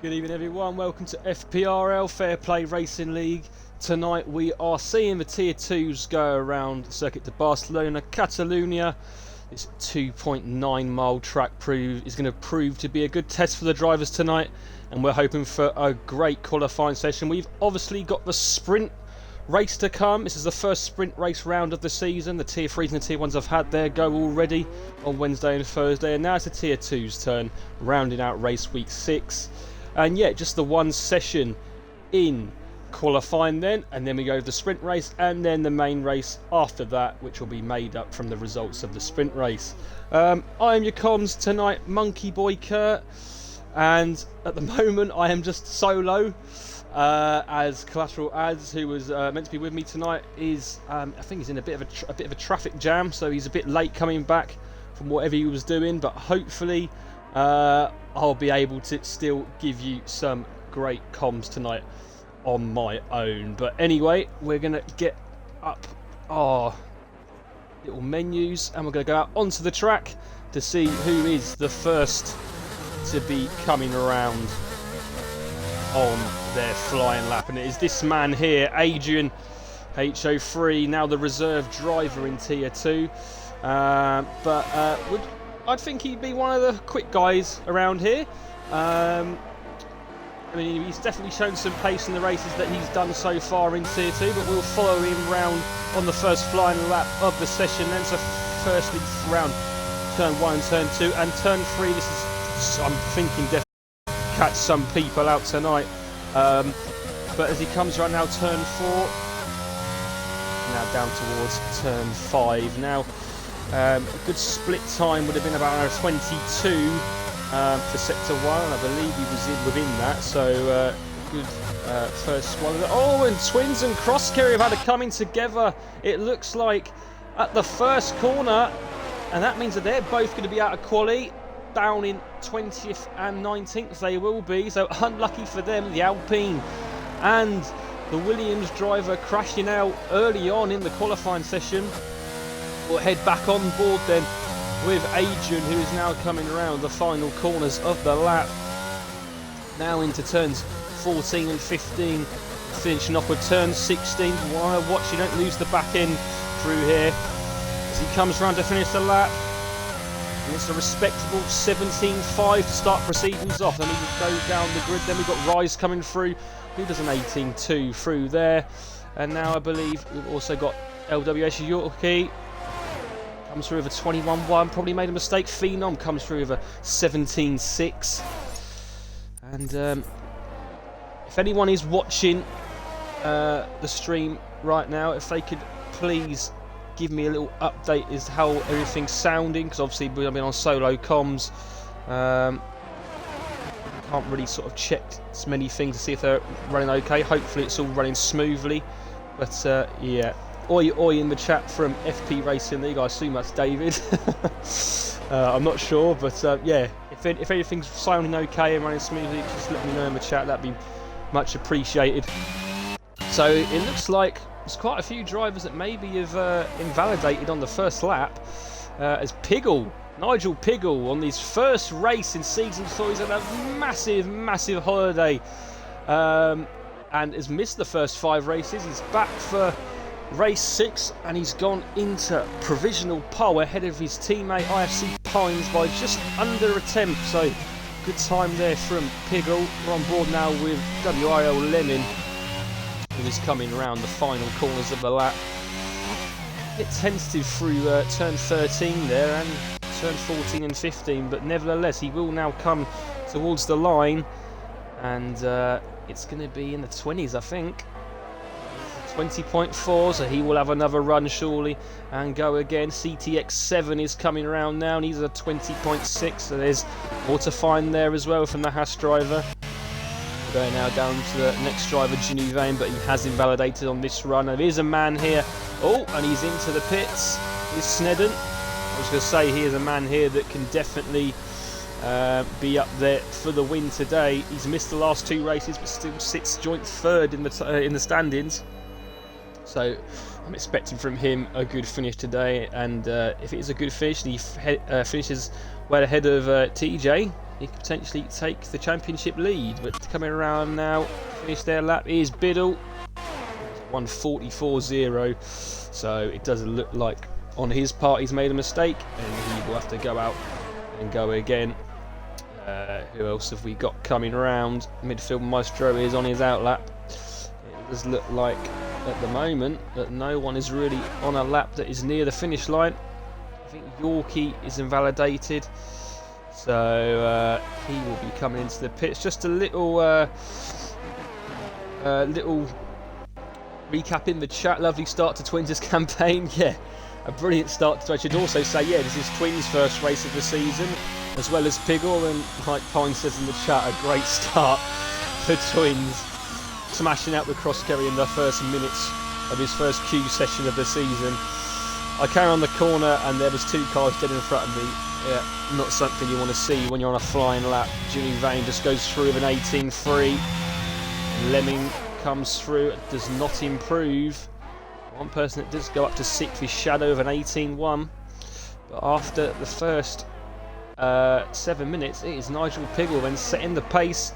Good evening everyone, welcome to FPRL Fair Play Racing League. Tonight we are seeing the Tier 2s go around the circuit to Barcelona, Catalunya. This 2.9 mile track is going to prove to be a good test for the drivers tonight, and we're hoping for a great qualifying session. We've obviously got the sprint race to come. This is the first sprint race round of the season. The Tier 3s and the Tier 1s have had their go already on Wednesday and Thursday, and now it's the Tier 2's turn, rounding out race week 6. And yeah, just the one session in qualifying then, and then we go to the sprint race and then the main race after that, which will be made up from the results of the sprint race. I am your comms tonight, Monkey Boy Kurt, and at the moment I am just solo, as Collateral Ads, who was meant to be with me tonight, is I think he's in a bit of a traffic jam, so he's a bit late coming back from whatever he was doing, but hopefully I'll be able to still give you some great comms tonight on my own. But anyway, we're going to get up our little menus and we're going to go out onto the track to see who is the first to be coming around on their flying lap. And it is this man here, Adrian HO3, now the reserve driver in Tier 2. I'd think he'd be one of the quick guys around here. I mean, he's definitely shown some pace in the races that he's done so far in Tier 2, but we'll follow him round on the first flying lap of the session. Then, so firstly round turn 1 and turn 2, and turn 3, this is, I'm thinking, definitely catch some people out tonight. But as he comes around now, turn 4, now down towards turn 5. Now, a good split time would have been about 22 for sector 1, and I believe he was within that, so good first one. Oh, and Twins and Crosscarry have had a coming together, it looks like, at the first corner, and that means that they're both going to be out of quali, down in 20th and 19th they will be, so unlucky for them. The Alpine and the Williams driver crashing out early on in the qualifying session. We'll head back on board then with Adrian, who is now coming around the final corners of the lap. Now into turns 14 and 15, finishing off with turn 16. Watch you don't lose the back end through here as he comes around to finish the lap. And it's a respectable 17.5 to start proceedings off. Then we go down the grid. Then we've got Rise coming through, who does an 18.2 through there. And now I believe we've also got LWS Yorkie. Comes through with a 21.1, probably made a mistake. Phenom comes through with a 17.6. And if anyone is watching the stream right now, if they could please give me a little update as to how everything's sounding, because obviously we've been on solo comms. Can't really sort of check as many things to see if they're running okay. Hopefully it's all running smoothly. But yeah. Oi in the chat from FP Racing League, I assume that's David. I'm not sure, but yeah, if anything's sounding okay and running smoothly, just let me know in the chat, that'd be much appreciated. So it looks like there's quite a few drivers that maybe have invalidated on the first lap, as Nigel Piggle, on his first race in season 4, he's had a massive holiday, and has missed the first 5 races. He's back for race 6 and he's gone into provisional pole ahead of his teammate IFC Pines by just under a tenth, so good time there from Piggle. We're on board now with WIL Lemon, who is coming around the final corners of the lap. A bit tentative through turn 13 there and turn 14 and 15, but nevertheless he will now come towards the line, and it's going to be in the 20s, I think. 20.4, so he will have another run surely and go again. CTX7 is coming around now and he's a 20.6, so there's more to find there as well from the Haas driver. We're going now down to the next driver, Genuvain, but he has invalidated on this run. There is a man here, oh, and he's into the pits, is Snedden. I was going to say he is a man here that can definitely be up there for the win today. He's missed the last 2 races but still sits joint 3rd in the standings. So I'm expecting from him a good finish today, and if it is a good finish and he finishes well ahead of TJ, he could potentially take the championship lead. But coming around now, finish their lap is Biddle. 1:44.0. So it doesn't look like on his part he's made a mistake, and he will have to go out and go again. Who else have we got coming around? Midfield Maestro is on his out lap. It does look like at the moment that no one is really on a lap that is near the finish line. I think Yorkie is invalidated, so he will be coming into the pits. Just a little recap in the chat. Lovely start to Twins' campaign. Yeah, a brilliant start. I should also say, yeah, this is Twins' first race of the season, as well as Piggle, and like Pine says in the chat, a great start for Twins, smashing out the cross carry in the first minutes of his first Q session of the season. I came on the corner and there was 2 cars dead in front of me. Yeah, not something you want to see when you're on a flying lap. Jimmy Vane just goes through with an 18.3. Lemming comes through, does not improve. One person that does go up to 6th is Shadow of an 18.1. But after the first 7 minutes, it is Nigel Piggle then setting the pace.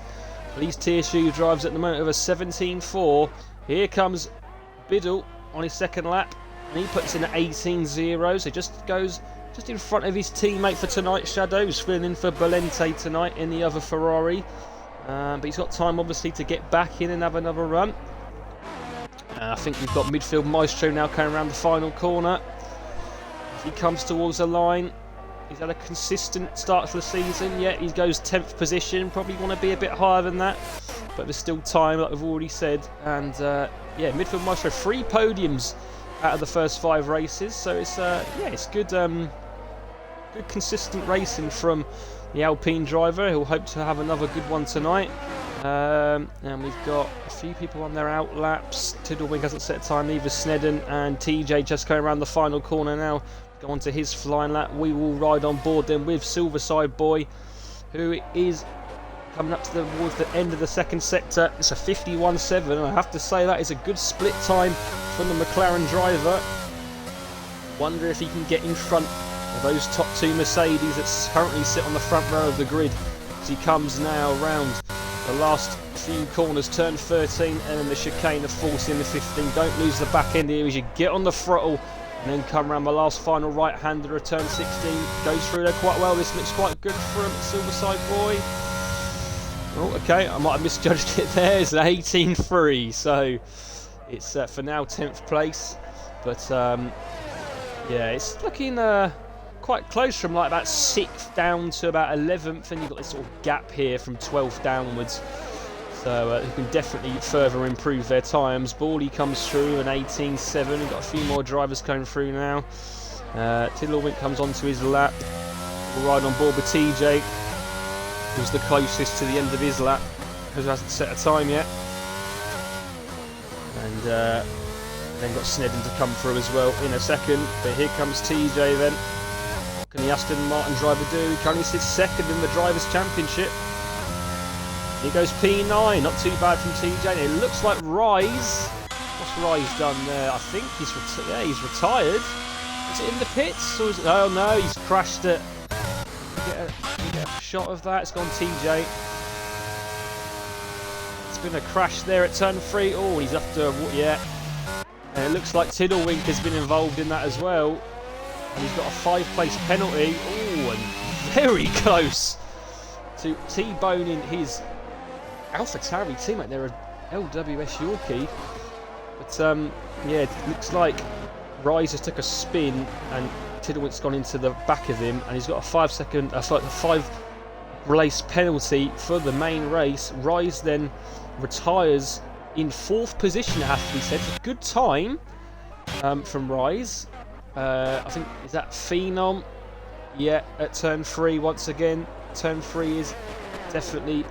These TSU drives at the moment of a 17.4. Here comes Biddle on his second lap, and he puts in an 18.0, so just goes just in front of his teammate for tonight, Shadow, who's filling in for Bolente tonight in the other Ferrari. But he's got time, obviously, to get back in and have another run. I think we've got midfield Maestro now coming around the final corner. As he comes towards the line, he's had a consistent start to the season. Yeah, he goes 10th position. Probably want to be a bit higher than that, but there's still time, like we've already said. And yeah, midfield Maestro, 3 podiums out of the first 5 races. So it's yeah, it's good, good consistent racing from the Alpine driver. He'll hope to have another good one tonight. And we've got a few people on their out laps. Tiddlewink hasn't set a time either. Snedden and TJ just going around the final corner now. Go on to his flying lap. We will ride on board then with Silverside Boy, who is coming up towards the end of the second sector. It's a 51.7, and I have to say that is a good split time from the McLaren driver. Wonder if he can get in front of those top 2 Mercedes that currently sit on the front row of the grid as he comes now round the last few corners, turn 13 and then the chicane of 14 and 15. Don't lose the back end here as you get on the throttle and then come around the last final right-hander of turn 16. Goes through there quite well. This looks quite good for him, Silverside Boy. Oh, okay, I might have misjudged it there. It's an 18.3, so it's for now 10th place. But yeah, it's looking quite close from like about 6th down to about 11th, and you've got this sort of gap here from 12th downwards. So you can definitely further improve their times. Bawley comes through an 18.7. We've got a few more drivers coming through now. Tiddlewink comes onto his lap. We'll ride on board with TJ, who's the closest to the end of his lap, who hasn't set a time yet. And then got Snedden to come through as well in a second. But here comes TJ then. What can the Aston Martin driver do? He currently sits second in the Drivers' Championship. Here goes P9, not too bad from TJ. And it looks like Rise. What's Rise done there? I think he's retired. Is it in the pits? Or is it, oh no, he's crashed it. Get a shot of that. It's gone TJ. It's been a crash there at turn 3. Oh, he's after, yeah. And it looks like Tiddlewink has been involved in that as well. And he's got a 5-place penalty. Oh, and very close to T-boning his AlphaTauri teammate there, LWS Yorkie. But yeah, it looks like Rise just took a spin and Tiddlewink's gone into the back of him, and he's got a 5-race penalty for the main race. Rise then retires in 4th position, it has to be said. It's a good time from Rise. I think, is that Phenom? Yeah, at turn 3 once again. Turn 3 is definitely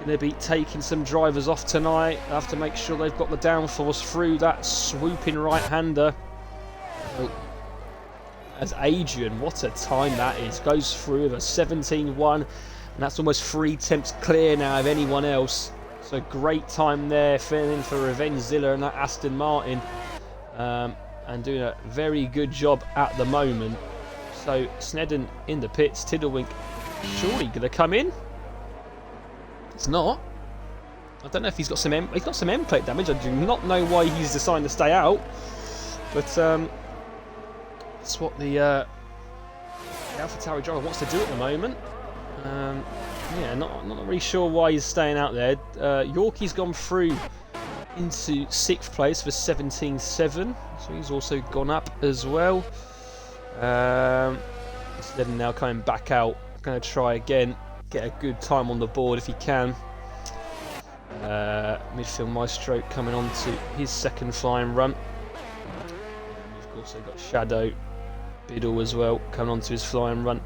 going to be taking some drivers off tonight. They have to make sure they've got the downforce through that swooping right-hander. Oh. As Adrian, what a time that is, goes through with a 17.1, and that's almost 3 tenths clear now of anyone else. So great time there, filling in for Revengezilla and that Aston Martin, and doing a very good job at the moment. So Snedden in the pits, Tiddlewink Surely going to come in? It's not. I don't know if he's got some he's got some end plate damage. I do not know why he's decided to stay out. But that's what the AlphaTauri driver wants to do at the moment. Yeah, not really sure why he's staying out there. Yorkie's gone through into 6th place for 17.7, so he's also gone up as well. Snedden now coming back out, going to try again, get a good time on the board if he can. Midfield Maestro coming on to his 2nd flying run. We've also got Shadow Biddle as well coming on to his flying run.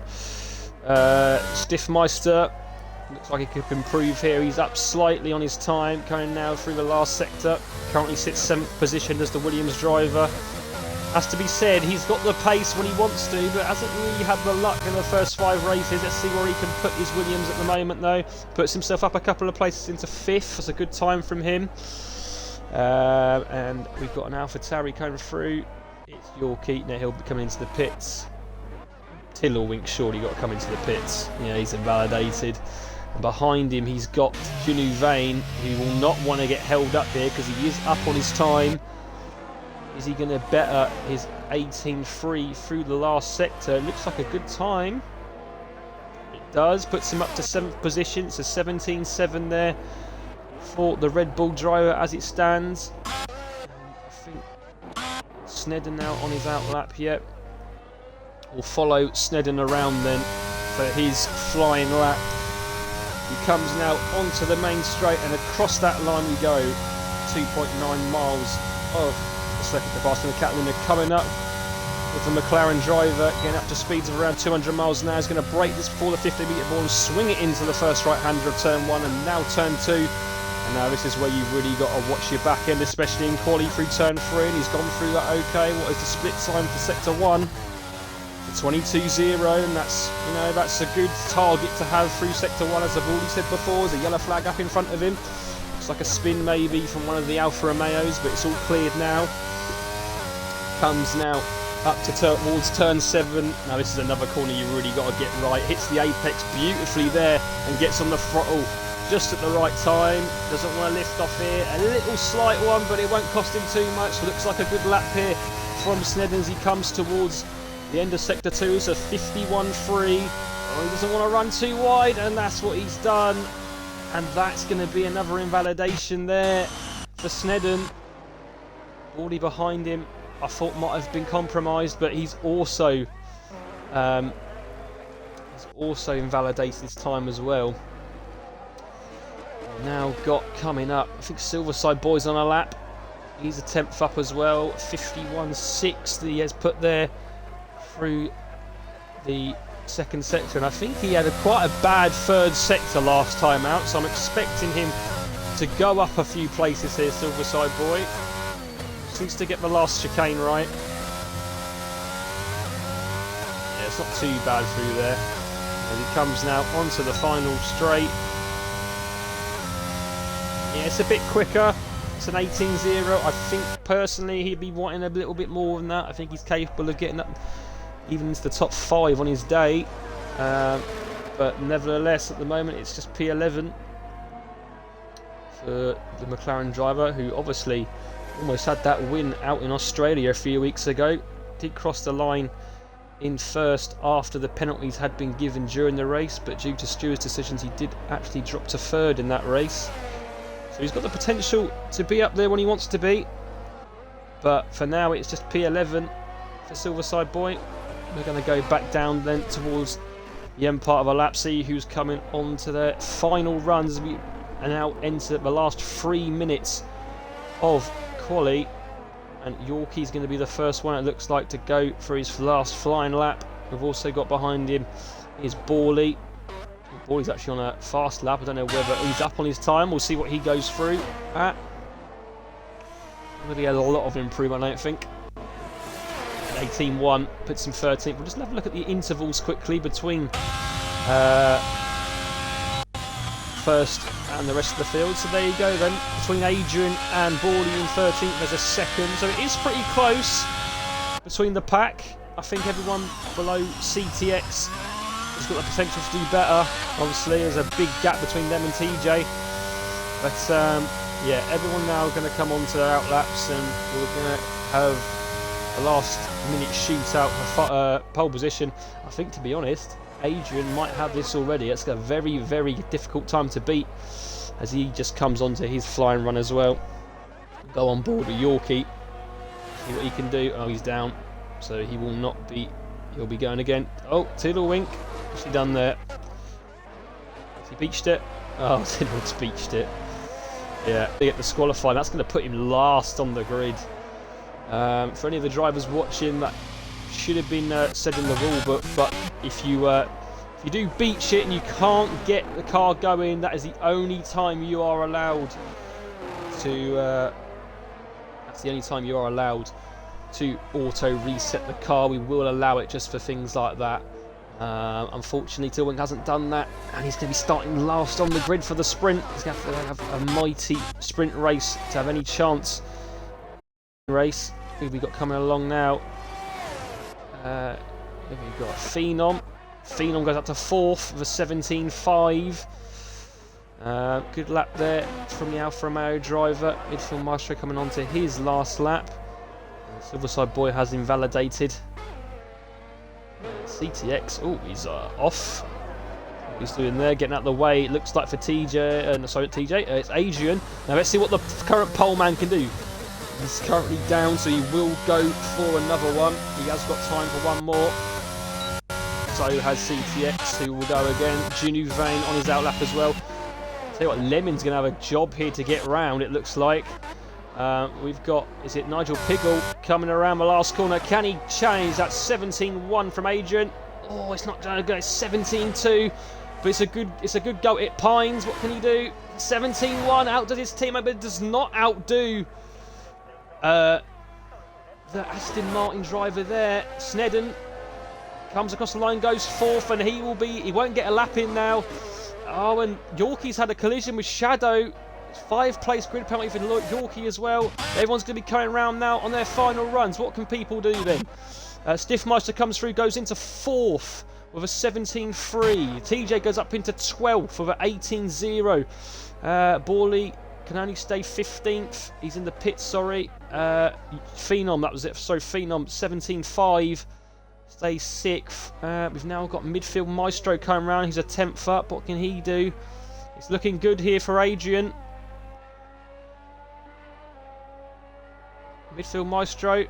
Stiffmeister looks like he could improve here. He's up slightly on his time, coming now through the last sector. Currently sits 7th position as the Williams driver. Has to be said, he's got the pace when he wants to, but hasn't really had the luck in the first 5 races. Let's see where he can put his Williams at the moment, though. Puts himself up a couple of places into 5th. That's a good time from him. And we've got an AlphaTauri coming through. It's Yorkie. Now he'll be coming into the pits. Tiddlewink surely got to come into the pits. Yeah, he's invalidated. And behind him, he's got Junu Vane, who will not want to get held up here because he is up on his time. Is he going to better his 18.3 through the last sector? It looks like a good time. It does. Puts him up to 7th position. It's a 17.7 there for the Red Bull driver as it stands. I think Snedden now on his outlap yet. We'll follow Snedden around then for his flying lap. He comes now onto the main straight and across that line we go. 2.9 miles of second to pass, and the Catalina coming up with the McLaren driver getting up to speeds of around 200 miles an hour. Is going to break this before the 50-metre ball and swing it into the first right-hander of turn 1 and now turn 2. And now this is where you've really got to watch your back end, especially in quali through turn 3, and he's gone through that okay. What is the split time for sector 1? 22.0, and that's, you know, that's a good target to have through sector 1, as I've already said before. There's a yellow flag up in front of him. Looks like a spin maybe from one of the Alfa Romeos, but it's all cleared now. Comes now up to towards turn 7. Now this is another corner you really got to get right. Hits the apex beautifully there and gets on the throttle just at the right time. Doesn't want to lift off here. A little slight one, but it won't cost him too much. Looks like a good lap here from Snedden as he comes towards the end of sector 2. So 51.3. Oh, he doesn't want to run too wide, and that's what he's done. And that's going to be another invalidation there for Snedden. Already behind him, I thought might have been compromised, but he's also invalidated his time as well. Now got coming up, I think Silverside Boy's on a lap. He's a 10th up as well. 51.6 that he has put there through the second sector, and I think he had quite a bad 3rd sector last time out, so I'm expecting him to go up a few places here. Silverside Boy seems to get the last chicane right. Yeah, it's not too bad through there. As he comes now onto the final straight. Yeah, it's a bit quicker. It's an 18.0. I think personally he'd be wanting a little bit more than that. I think he's capable of getting up even into the top 5 on his day. But nevertheless, at the moment, it's just P11 for the McLaren driver, who obviously almost had that win out in Australia a few weeks ago. Did cross the line in 1st after the penalties had been given during the race, but due to Stewart's decisions he did actually drop to 3rd in that race. So he's got the potential to be up there when he wants to be, but for now it's just P11 for Silverside Boy. We're going to go back down then towards the end part of our lap, see who's coming on to their final runs as we are now enter the last 3 minutes of quali, and Yorkie's going to be the first one, it looks like, to go for his last flying lap. We've also got behind him is Borley. Borley's actually on a fast lap. I don't know whether he's up on his time. We'll see what he goes through at. Really had a lot of improvement, I don't think. 18.1 puts him 13th. We'll just have a look at the intervals quickly between first and the rest of the field. So there you go then, between Adrian and Borley in 13th there's a second, so it is pretty close between the pack. I think everyone below CTX has got the potential to do better. Obviously, there's a big gap between them and TJ. But yeah, everyone now going to come on to their outlaps, and we're going to have a last-minute shootout for pole position. I think, to be honest, Adrian might have this already. It's a very, very difficult time to beat, as he just comes onto his flying run as well. Go on board with Yorkie. See what he can do. Oh, he's down. So he will not be... He'll be going again. Oh, Tiddlewink. What's he done there? Has he beached it? Oh, Tiddlewink's beached it. Yeah, they get disqualified. That's going to put him last on the grid. For any of the drivers watching, that should have been said in the rule book. But if you do beach it and you can't get the car going, that is the only time you are allowed to... that's the only time you are allowed to auto reset the car. We will allow it just for things like that. Unfortunately, Tiddlewink hasn't done that, and he's going to be starting last on the grid for the sprint. He's going to have a mighty sprint race to have any chance. Race. Who have we got coming along now? Here we've got Phenom. Phenom goes up to 4th with a 17.5. Good lap there from the Alfa Romeo driver. Midfield Maestro coming on to his last lap. Silverside Boy has invalidated. CTX, oh, he's off. What he's doing there, getting out of the way. It looks like for TJ, sorry, TJ, it's Adrian. Now let's see what the current pole man can do. He's currently down, so he will go for another one. He has got time for one more. So has CTX, who will go again. Junu Vane on his outlap as well. Tell you what, Lemon's going to have a job here to get round, it looks like. We've got, is it Nigel Piggle coming around the last corner? Can he change? That's 17-1 from Adrian. Oh, it's not going to go. It's 17-2, but it's a good go. It Pines. What can he do? 17-1 outdoes his teammate, but does not outdo the Aston Martin driver there. Snedden comes across the line, goes 4th, and he won't get a lap in now. Oh, and Yorkie's had a collision with Shadow. 5-place grid penalty for Yorkie as well. Everyone's going to be coming around now on their final runs. What can people do then? Stiffmeister comes through, goes into 4th with a 17.3. TJ goes up into 12th with an 18.0. Borley can only stay 15th. He's in the pit, sorry. Phenom, that was it. Sorry, Phenom, 17.5. Stays 6th. We've now got midfield Maestro coming around. He's a 10th up. What can he do? It's looking good here for Adrian. Midfield Maestro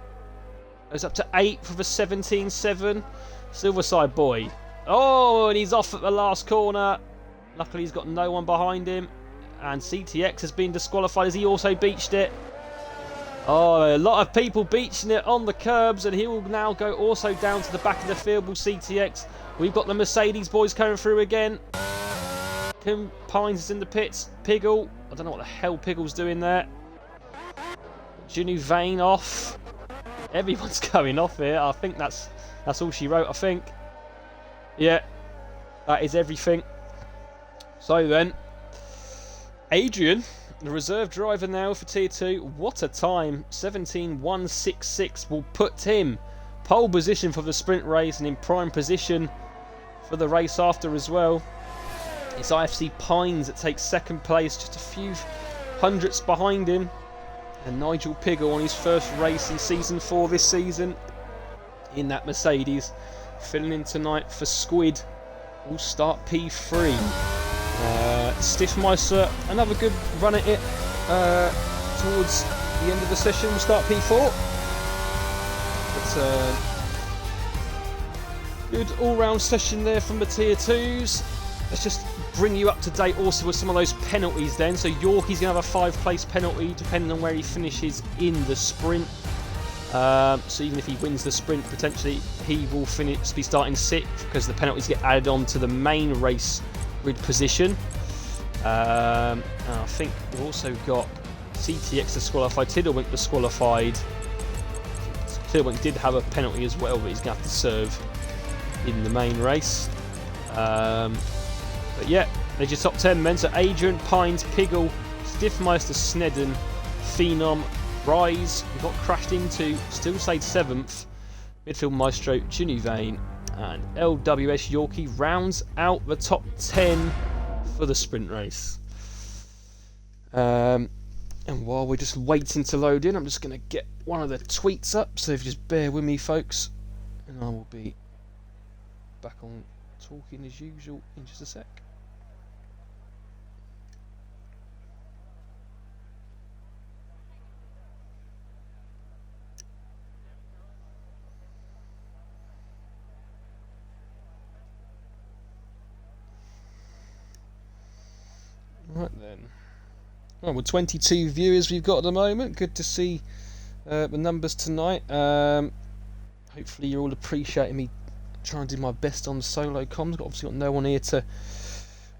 goes up to 8th with a 17.7. Silverside Boy. Oh, and he's off at the last corner. Luckily, he's got no one behind him. And CTX has been disqualified as he also beached it. Oh, a lot of people beaching it on the curbs, and he will now go also down to the back of the field with CTX. We've got the Mercedes boys coming through again. Kim Pines is in the pits. Piggle. I don't know what the hell Piggle's doing there. Junu Vane off. Everyone's going off here. I think that's all she wrote, I think. Yeah, that is everything. So then, Adrian, the reserve driver now for Tier 2. What a time. 17.166 will put him pole position for the sprint race and in prime position for the race after as well. It's IFC Pines that takes 2nd place, just a few hundredths behind him. And Nigel Piggle on his first race in Season 4 this season in that Mercedes. Filling in tonight for Squid will start P3. Stiffmeister, another good run at it towards the end of the session, will start P4. But good all-round session there from the Tier 2s. Let's just bring you up to date also with some of those penalties then. So Yorkie's going to have a 5-place penalty depending on where he finishes in the sprint. So even if he wins the sprint, potentially he will be starting 6th because the penalties get added on to the main race grid position. I think we've also got CTX disqualified, Tiddlewink disqualified. Tiddlewink did have a penalty as well, but he's going to have to serve in the main race. But yeah, there's your top 10 men. So Adrian, Pines, Piggle, Stiffmeister, Snedden, Phenom, Rise, we got crashed into, still stayed 7th. Midfield Maestro, Junu Vane, And LWS Yorkie rounds out the top 10 for the sprint race. And while we're just waiting to load in, I'm just going to get one of the tweets up, so if you just bear with me, folks, and I will be back on talking as usual in just a sec. Right then. Right, well, 22 viewers we've got at the moment. Good to see the numbers tonight. Hopefully you're all appreciating me trying to do my best on solo comms. Obviously got no one here to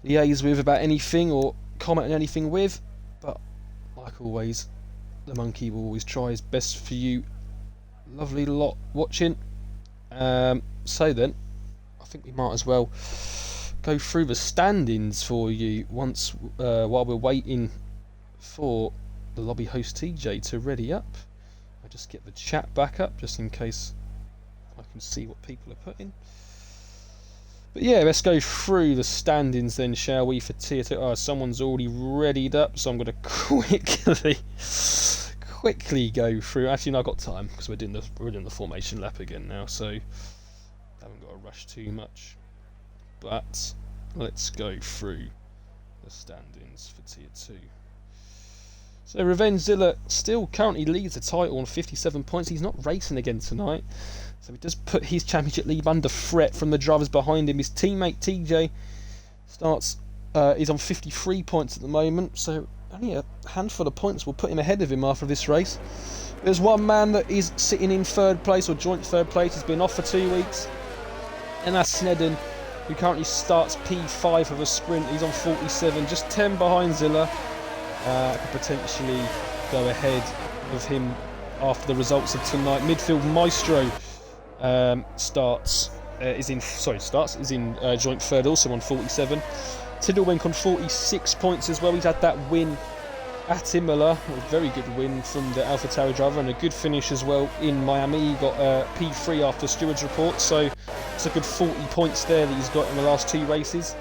liaise with about anything or comment on anything with, but like always, the monkey will always try his best for you lovely lot watching. So then, I think we might as well go through the standings for you once while we're waiting for the lobby host TJ to ready up. I'll just get the chat back up just in case I can see what people are putting. But yeah, let's go through the standings then, shall we, for tier 2. Oh, someone's already readied up, so I'm going to quickly go through. Actually, no, I've got time because we're doing the formation lap again now, so haven't got to rush too much. But let's go through the standings for tier 2. So Revengezilla still currently leads the title on 57 points. He's not racing again tonight, so he does put his championship lead under threat from the drivers behind him. His teammate TJ is on 53 points at the moment, so only a handful of points will put him ahead of him after this race. There's one man that is sitting in third place, or joint third place. He's been off for 2 weeks, and that's Snedden, who currently starts P5 of a sprint. He's on 47, just 10 behind Zilla. Could potentially go ahead of him after the results of tonight. Midfield Maestro is in joint third, also on 47. Tiddlewink on 46 points as well. He's had that win at Imola, a very good win from the AlphaTauri driver, and a good finish as well in Miami. He got P3 after Stewards report, so it's a good 40 points there that he's got in the last 2 races.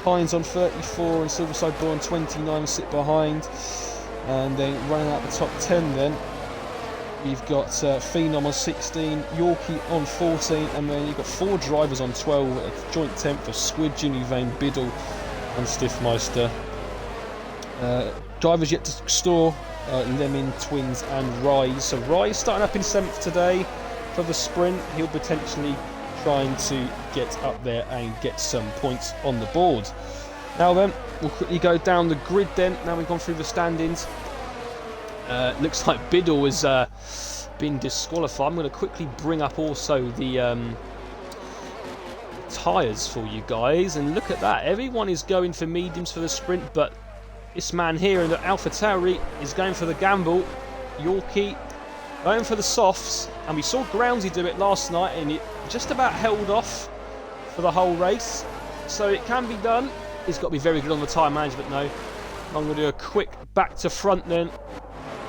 Hines on 34 and Silverside Boy on 29 sit behind. And then running out the top 10 then, we've got Phenom on 16, Yorkie on 14, and then you've got 4 drivers on 12, a joint 10th for Squid, Ginny Vane, Biddle and Stiffmeister. Drivers yet to store, Lemon, Twins and Rise. So Rise starting up in 7th today for the sprint. He'll potentially trying to get up there and get some points on the board. Now then, we'll quickly go down the grid then. Now we've gone through the standings. Looks like Biddle has been disqualified. I'm going to quickly bring up also the tyres for you guys, and look at that. Everyone is going for mediums for the sprint, but this man here in the AlphaTauri is going for the gamble. Yorkie going for the softs, and we saw Groundsy do it last night, and it just about held off for the whole race. So it can be done. He's got to be very good on the tyre management though. I'm going to do a quick back to front then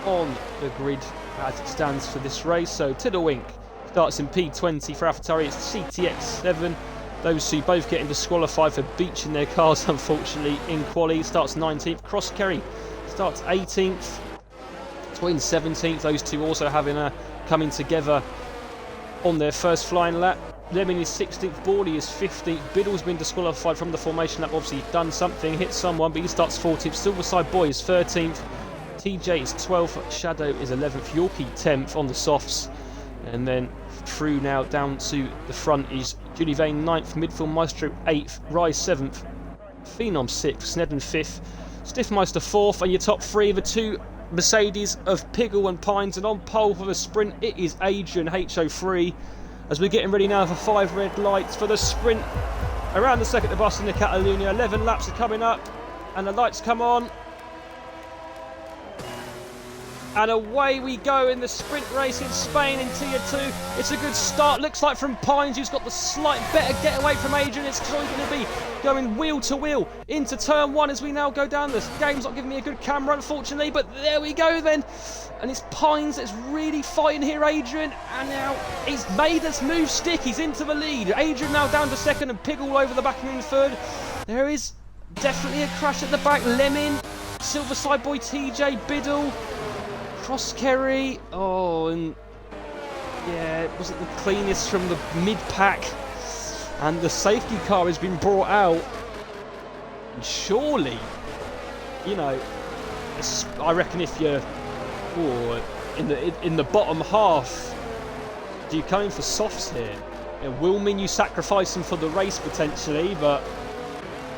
on the grid as it stands for this race. So Tiddlewink starts in P20 for AlphaTauri. It's CTX7. Those two both getting disqualified for beaching their cars, unfortunately, in quali. Starts 19th. Cross Kerry starts 18th. Twin 17th. Those two also having a coming together on their first flying lap. Lemon is 16th, Borley is 15th. Biddle's been disqualified from the formation lap. Obviously done something, hit someone, but he starts 14th. Silverside Boy is 13th. TJ is 12th. Shadow is 11th. Yorkie 10th on the softs. And then through now down to the front is Julie Vane 9th. Midfield Maestro 8th. Rise 7th. Phenom 6th. Snedden 5th. Stiffmeister 4th. And your top 3 of the 2 Mercedes of Piggle and Pines, and on pole for the sprint it is Adrian HO3, as we're getting ready now for 5 red lights for the sprint around the second to bus in the Catalunya. 11 laps are coming up and the lights come on and away we go in the sprint race in Spain in tier 2. It's a good start, looks like, from Pines, who's got the slight better getaway from Adrian. It's going to be going wheel to wheel into turn 1 as we now go down. This game's not giving me a good camera, unfortunately, but there we go then. And it's Pines that's really fighting here, Adrian. And now he's made this move stick. He's into the lead. Adrian now down to second and Pig all over the back in the third. There is definitely a crash at the back. Lemon, Silverside Boy, TJ, Biddle, Cross Kerry. Oh, and yeah, it wasn't the cleanest from the mid-pack. And the safety car has been brought out. And surely, you know, I reckon if you're in the bottom half, do you come in for softs here? It will mean you sacrifice them for the race potentially, but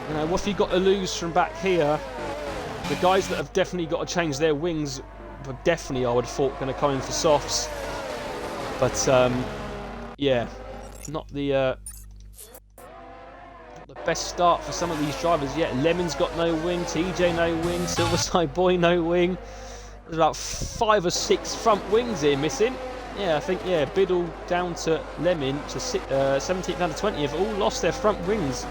you know, what have you got to lose from back here? The guys that have definitely got to change their wings were definitely, I would have thought, going to come in for softs. But yeah, not the best start for some of these drivers yet. Lemon's got no wing, TJ no wing, Silverside Boy no wing. There's about 5 or 6 front wings here missing. Yeah, I think, yeah, Biddle down to Lemon to 17th down to 20th all lost their front wings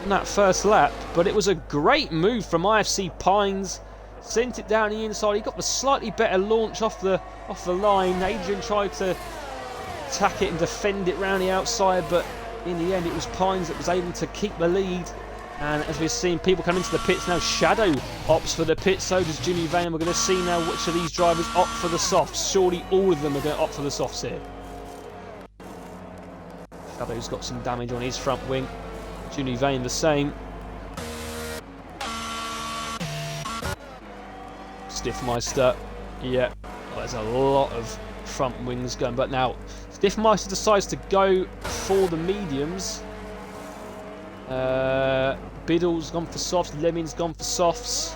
in that first lap. But it was a great move from IFC Pines. Sent it down the inside. He got the slightly better launch off the line. Adrian tried to attack it and defend it round the outside, but in the end it was Pines that was able to keep the lead. And as we've seen people come into the pits now, Shadow opts for the pit, so does Jimmy Vane. We're going to see now which of these drivers opt for the softs. Surely all of them are going to opt for the softs here. Shadow's got some damage on his front wing. Jimmy Vane the same. Stiffmeister, yeah, there's a lot of front wings going, but now Stiffmeister decides to go for the mediums. Biddle's gone for softs, Lemon's gone for softs.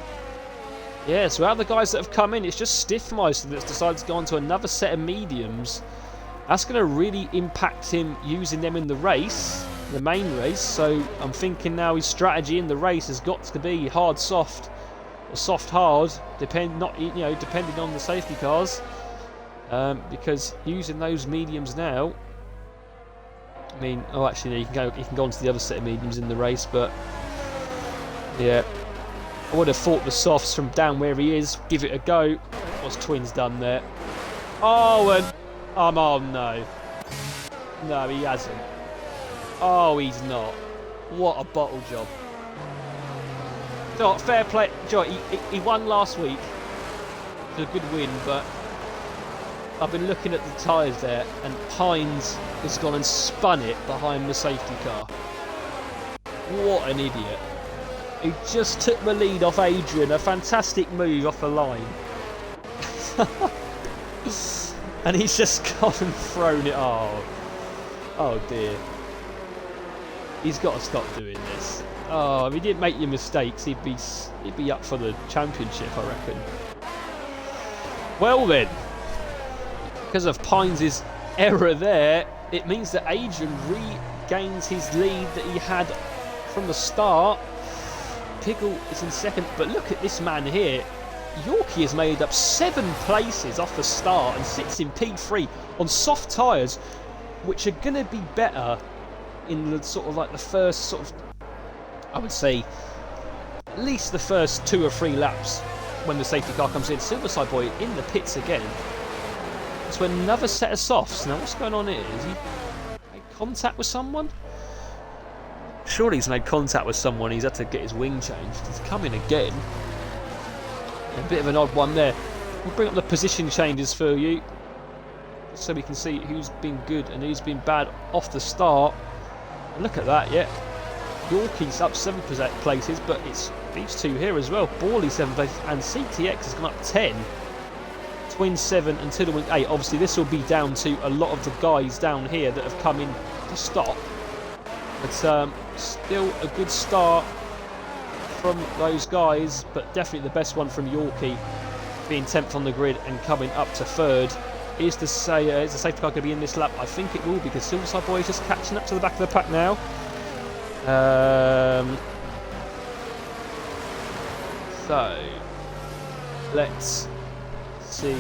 Yeah, so out of the guys that have come in, it's just Stiffmeister that's decided to go on to another set of mediums. That's going to really impact him using them in the race, the main race. So I'm thinking now his strategy in the race has got to be hard soft or soft hard, depending on the safety cars. Because using those mediums now, I mean, oh, actually, no, you can go on to the other set of mediums in the race, but yeah, I would have thought the softs from down where he is, give it a go. What's Twins done there? Oh, and oh no, he hasn't. Oh, he's not. What a bottle job. So, fair play. Joe, he won last week. It's a good win, but I've been looking at the tyres there, and Pines has gone and spun it behind the safety car. What an idiot. He just took the lead off Adrian. A fantastic move off the line. And he's just gone and thrown it. Oh dear. He's got to stop doing this. Oh, if he didn't make your mistakes, he'd be up for the championship, I reckon. Well then, because of Pines' error there, it means that Adrian regains his lead that he had from the start. Piggle is in second, but look at this man here. Yorkie has made up 7 places off the start and sits in P3 on soft tyres, which are going to be better in the sort of like the first sort of, I would say, at least the first 2 or 3 laps when the safety car comes in. Silverside Boy in the pits again. So another set of softs. Now what's going on here? Is he made contact with someone? Surely he's made contact with someone. He's had to get his wing changed. He's coming again. A bit of an odd one there. We'll bring up the position changes for you, so we can see who's been good and who's been bad off the start. And look at that, yeah. Yorkie's up 7 places, but it's these two here as well. Borley 7 places, and CTX has gone up 10. Twin 7 and Tiddlewink 8. Obviously, this will be down to a lot of the guys down here that have come in to stop. But still a good start from those guys, but definitely the best one from Yorkie, being 10th on the grid and coming up to 3rd. Is the safety car going to be in this lap? I think it will, because Silverside Boy is just catching up to the back of the pack now. So let's see.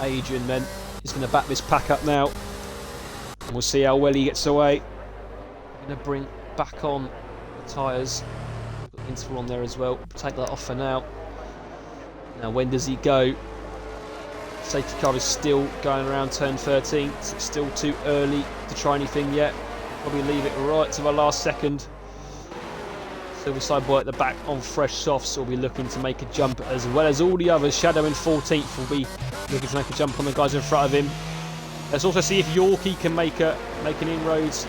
Adrian then is going to back this pack up now, and we'll see how well he gets away. I'm going to bring back on the tyres. Got the interval on there as well. Take that off for now. Now when does he go? Safety car is still going around turn 13. It's still too early to try anything yet. Probably leave it right to the last second. Silverside boy at the back on fresh softs will be looking to make a jump, as well as all the others. Shadow in 14th will be looking to make a jump on the guys in front of him. Let's also see if Yorkie can make an inroads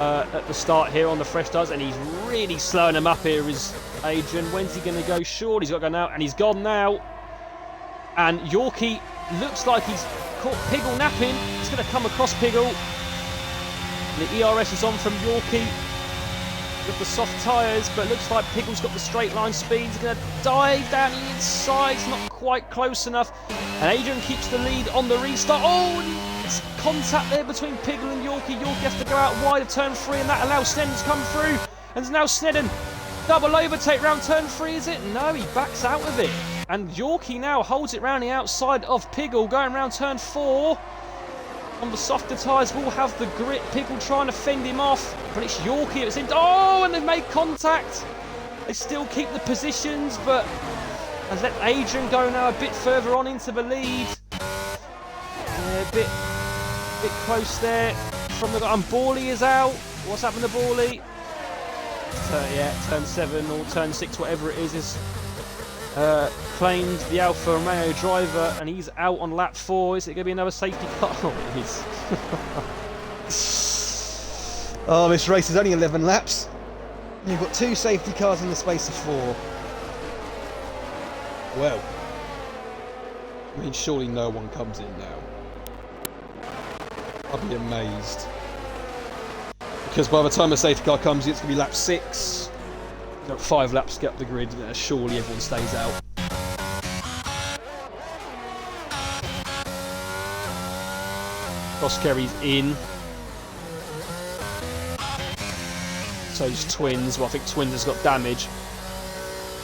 at the start here on the fresh tires, and he's really slowing him up here, is Adrian. When's he going to go short? He's got to go now, and he's gone now. And Yorkie looks like he's caught Piggle napping. He's going to come across Piggle. The ERS is on from Yorkie with the soft tyres, but looks like Piggle's got the straight line speed. He's going to dive down the inside. It's not quite close enough. And Adrian keeps the lead on the restart. Oh, it's contact there between Piggle and Yorkie. Yorkie has to go out wide of turn 3, and that allows Snedden to come through. And now Snedden, double overtake round turn 3, is it? No, he backs out of it. And Yorkie now holds it round the outside of Piggle, going round turn 4. On the softer tyres, will have the grip. Piggle trying to fend him off, but it's Yorkie that's in. Oh, and they've made contact. They still keep the positions, but has let Adrian go now a bit further on into the lead. Yeah, a bit close there from the. And Bawley is out. What's happened to Bawley? Yeah, turn 7 or turn 6, whatever it is claimed the Alfa Romeo driver, and he's out on lap 4. Is it going to be another safety car? Oh, it is. Oh, this race is only 11 laps. You've got 2 safety cars in the space of 4. Well, I mean, surely no one comes in now. I'll be amazed. Because by the time a safety car comes in, it's going to be lap 6. You've got 5 laps to get up the grid. Surely everyone stays out. Crosskerry's in. So's Twins. Well, I think Twins has got damage.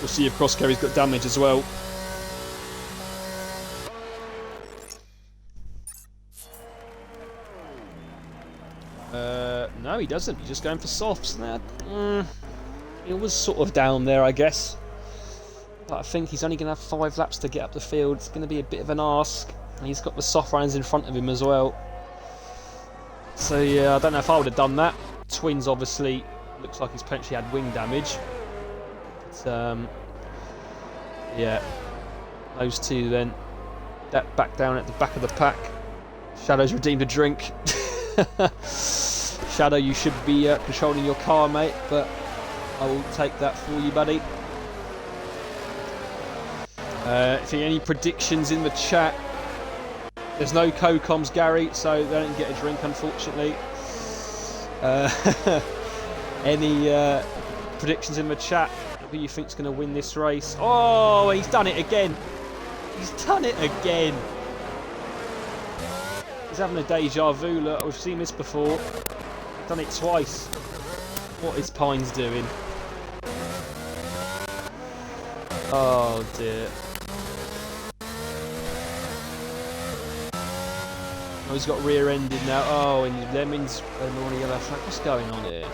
We'll see if Crosskerry's got damage as well. No, he doesn't. He's just going for softs now. It was sort of down there, I guess. But I think he's only going to have 5 laps to get up the field. It's going to be a bit of an ask. And he's got the soft runs in front of him as well. So yeah, I don't know if I would have done that. Twins obviously looks like he's potentially had wing damage. But, yeah, those two then. That back down at the back of the pack. Shadow's redeemed a drink. Shadow, you should be controlling your car, mate, but I will take that for you, buddy. If you any predictions in the chat, there's no co-coms, Gary, so they don't get a drink, unfortunately. Any predictions in the chat? Who you think's going to win this race? Oh, he's done it again. He's done it again. He's having a deja vu. Look, we've seen this before. Done it twice. What is Pines doing? Oh dear. Oh, he's got rear-ended now. Oh, and Lemons on the yellow flag. What's going on here?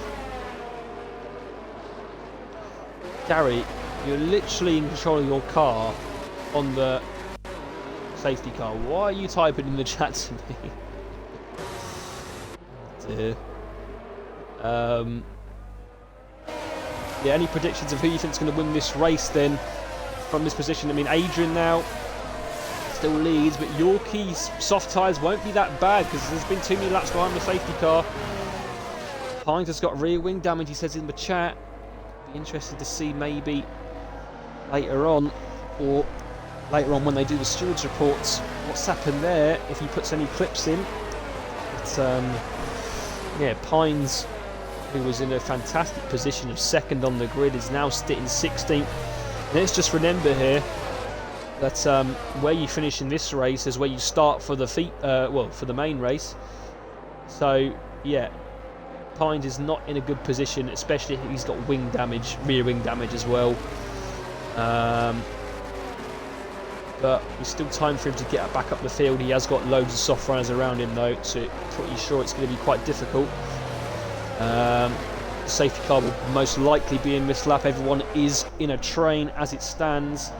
Gary, you're literally in control of your car on the safety car. Why are you typing in the chat to me? Dear. Yeah, any predictions of who you think is going to win this race then from this position? I mean, Adrian now still leads, but Yorkie's soft tyres won't be that bad because there's been too many laps behind the safety car. Hines has got rear wing damage, he says in the chat. Be interested to see maybe later on, or later on when they do the stewards reports, what's happened there, if he puts any clips in. But yeah, Pines, who was in a fantastic position of second on the grid, is now sitting 16th. And let's just remember here that where you finish in this race is where you start for the for the main race. So yeah, Pines is not in a good position, especially if he's got wing damage, rear wing damage as well. But there's still time for him to get back up the field. He has got loads of soft runners around him though, so pretty sure it's going to be quite difficult. The safety car will most likely be in this lap. Everyone is in a train as it stands.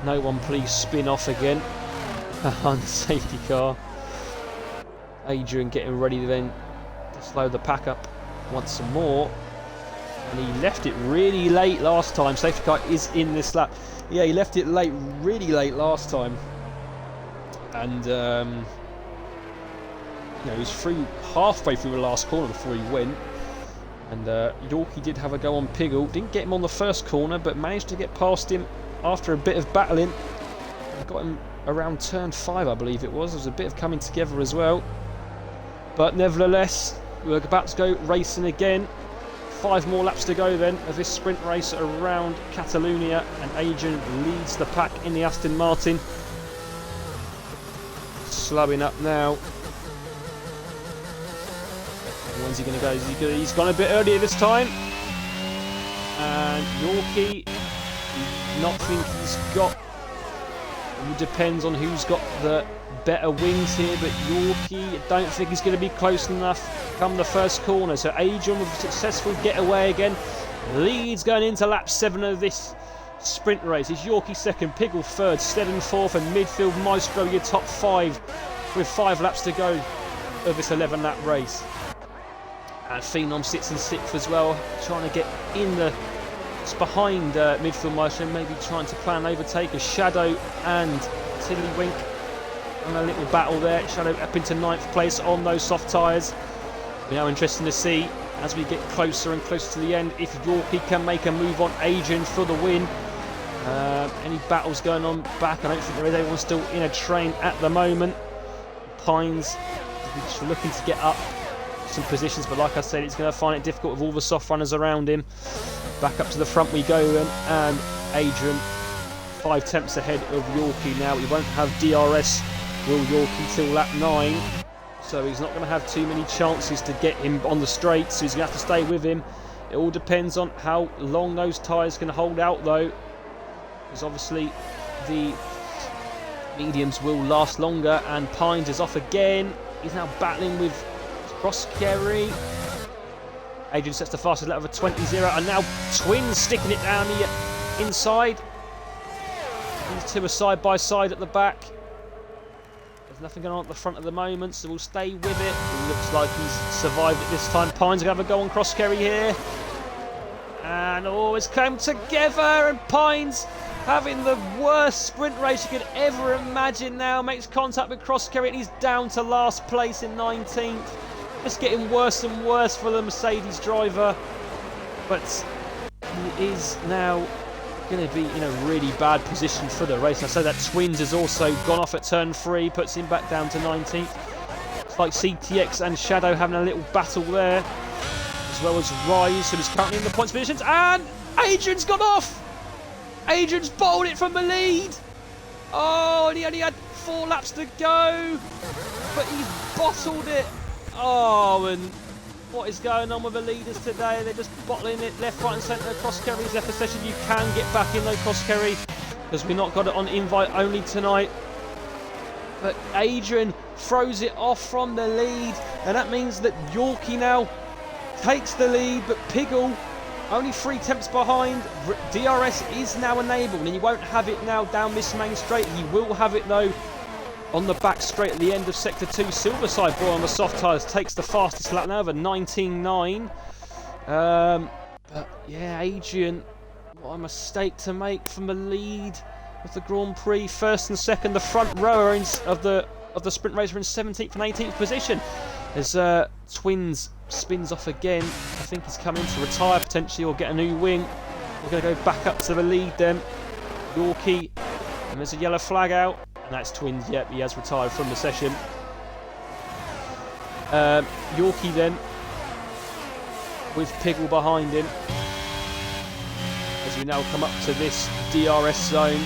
No one please spin off again. on the safety car. Adrian getting ready then to slow the pack up once some more. And he left it really late last time. Safety car is in this lap. Yeah, he left it late, really late last time. And, he was through halfway through the last corner before he went. And Yorkie did have a go on Piggle. Didn't get him on the first corner, but managed to get past him after a bit of battling. Got him around turn 5, I believe it was. There was a bit of coming together as well. But nevertheless, we're about to go racing again. 5 more laps to go then of this sprint race around Catalonia, and Adrian leads the pack in the Aston Martin. Slowing up now. When's he going to go? He's gone a bit earlier this time. And Yorkie, not think he's got... It depends on who's got the better wings here, but Yorkie, I don't think he's going to be close enough come the first corner. So Adrian with a successful getaway again. Leads going into lap 7 of this sprint race. It's Yorkie second, Piggle third, Steddon fourth, and midfield Maestro your top 5 with 5 laps to go of this 11-lap race. And Phenom sits in 6th as well, trying to get in the... It's behind midfield Maestro, maybe trying to plan overtake as Shadow and Tiddlywink on a little battle there. Shadow up into 9th place on those soft tyres. Now interesting to see as we get closer and closer to the end if Yorkie can make a move on Adrian for the win. Any battles going on back? I don't think there is anyone still in a train at the moment. Pines looking to get up some positions, but like I said, it's going to find it difficult with all the soft runners around him. Back up to the front we go then, and Adrian 5 tenths ahead of Yorkie now. He won't have DRS, will Yorkie, till lap 9, so he's not going to have too many chances to get him on the straight, so he's going to have to stay with him. It all depends on how long those tyres can hold out though, because obviously the mediums will last longer. And Pines is off again. He's now battling with Crosskerry. Adrian sets the fastest lap of a 20.0, and now Twins sticking it down the inside. These two are side by side at the back. There's nothing going on at the front at the moment, so we'll stay with it. It looks like he's survived it this time. Pines are going to have a go on Crosskerry here. And it's come together, and Pines having the worst sprint race you could ever imagine now. Makes contact with Crosskerry, and he's down to last place in 19th. It's getting worse and worse for the Mercedes driver, but he is now going to be in a really bad position for the race. I say that Twins has also gone off at turn 3, puts him back down to 19th. It's like CTX and Shadow having a little battle there, as well as Rise, who is currently in the points positions, and Adrian's gone off! Adrian's bowled it from the lead! Oh, and he only had 4 laps to go, but he's bottled it. Oh, and what is going on with the leaders today? They're just bottling it left, right and centre. Crosskerry's left the session. You can get back in though, Crosskerry, because we've not got it on invite only tonight. But Adrian throws it off from the lead, and that means that Yorkie now takes the lead, but Piggle only 3 tenths behind. DRS is now enabled, and he won't have it now down this main straight. He will have it though on the back straight at the end of Sector 2. Silverside Boy on the soft tyres takes the fastest lap now of a 19.9. But yeah, Adrian, what a mistake to make from the lead of the Grand Prix. First and second, the front row of the sprint race are in 17th and 18th position. As Twins spins off again. I think he's coming to retire potentially or get a new wing. We're going to go back up to the lead then. Yorkie, and there's a yellow flag out. And that's Twins. Yep, he has retired from the session. Yorkie then, with Piggle behind him, as we now come up to this DRS zone.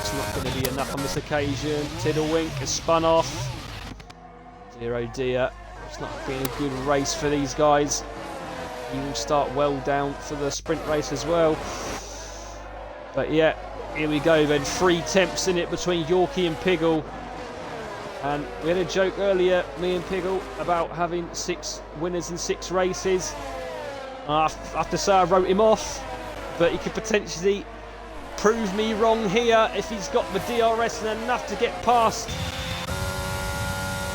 It's not going to be enough on this occasion. Tiddlywink has spun off. Dear oh dear, it's not been a good race for these guys. He will start well down for the sprint race as well. But yeah, here we go then, 3 temps in it between Yorkie and Piggle. And we had a joke earlier, me and Piggle, about having 6 winners in 6 races. I have to say I wrote him off, but he could potentially prove me wrong here if he's got the DRS and enough to get past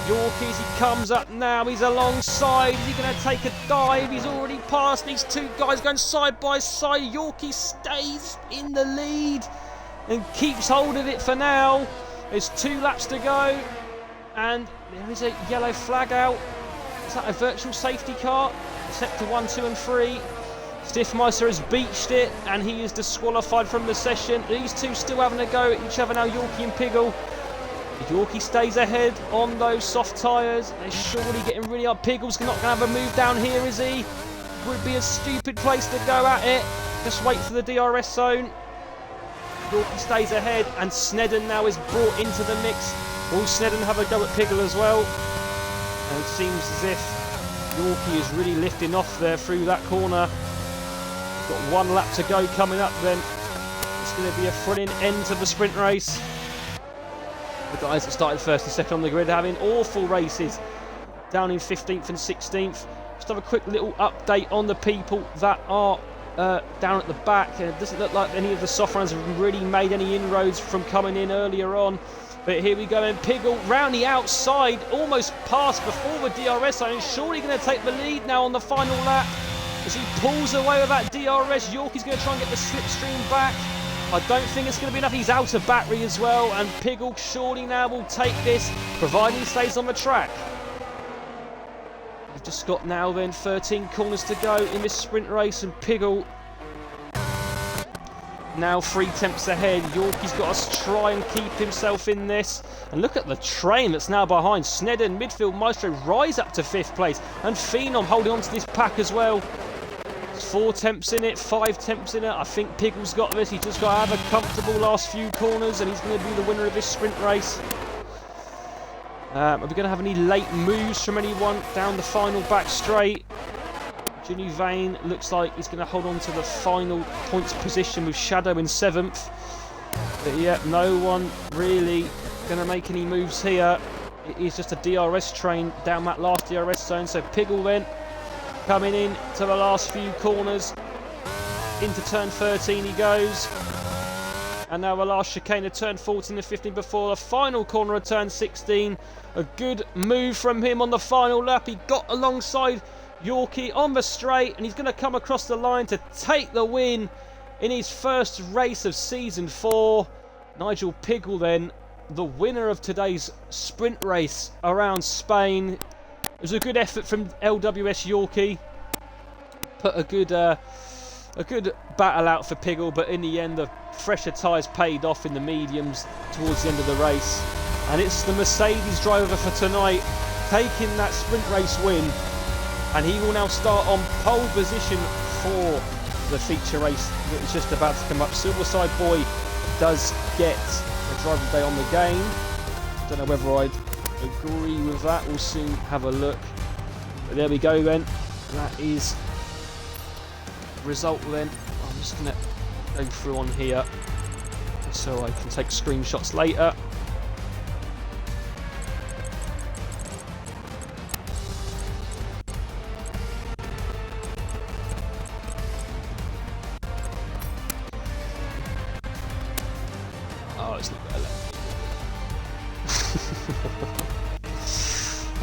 Yorkie as he comes up now. He's alongside. Is he going to take a dive? He's already passed these two guys going side by side. Yorkie stays in the lead and keeps hold of it for now. There's 2 laps to go, and there is a yellow flag out. Is that a virtual safety car? Sector 1, 2 and 3. Stiffmeister has beached it, and he is disqualified from the session. These two still having a go at each other now, Yorkie and Piggle. Yorkie stays ahead on those soft tyres. They're surely getting really up. Piggle's not going to have a move down here, is he? Would be a stupid place to go at it. Just wait for the DRS zone. Yorkie stays ahead, and Snedden now is brought into the mix. Will Snedden have a go at Piggle as well? And it seems as if Yorkie is really lifting off there through that corner. Got 1 lap to go coming up then. It's going to be a thrilling end to the sprint race. The guys that started first and second on the grid are having awful races down in 15th and 16th. Just have a quick little update on the people that are down at the back. It doesn't look like any of the soft runners have really made any inroads from coming in earlier on. But here we go, and Piggle round the outside, almost passed before the DRS zone. Surely going to take the lead now on the final lap. As he pulls away with that DRS, Yorkie's going to try and get the slipstream back. I don't think it's going to be enough. He's out of battery as well, and Piggle surely now will take this, providing he stays on the track. We've just got now then 13 corners to go in this sprint race, and Piggle now 3 tenths ahead. Yorkie's got to try and keep himself in this. And look at the train that's now behind. Snedden, midfield Maestro, rise up to 5th place, and Phenom holding on to this pack as well. 4 tenths in it, 5 tenths in it. I think Piggle's got this. He's just got to have a comfortable last few corners, and he's going to be the winner of this sprint race. Are we going to have any late moves from anyone down the final back straight? Ginny Vane looks like he's going to hold on to the final points position with Shadow in 7th. But yeah, no one really going to make any moves here. It is just a DRS train down that last DRS zone. So Piggle then coming in to the last few corners. Into turn 13 he goes. And now the last chicane of turn 14 and 15 before the final corner of turn 16. A good move from him on the final lap. He got alongside Yorkie on the straight, and he's going to come across the line to take the win in his first race of season 4. Nigel Piggle then, the winner of today's sprint race around Spain. It was a good effort from LWS Yorkie. Put a good battle out for Piggle, but in the end the fresher tyres paid off in the mediums towards the end of the race. And it's the Mercedes driver for tonight taking that sprint race win. And he will now start on pole position for the feature race that is just about to come up. Silverside Boy does get a driver day on the game. Don't know whether I'd agree with that. We'll soon have a look. But there we go then. That is the result then. I'm just going to go through on here so I can take screenshots later.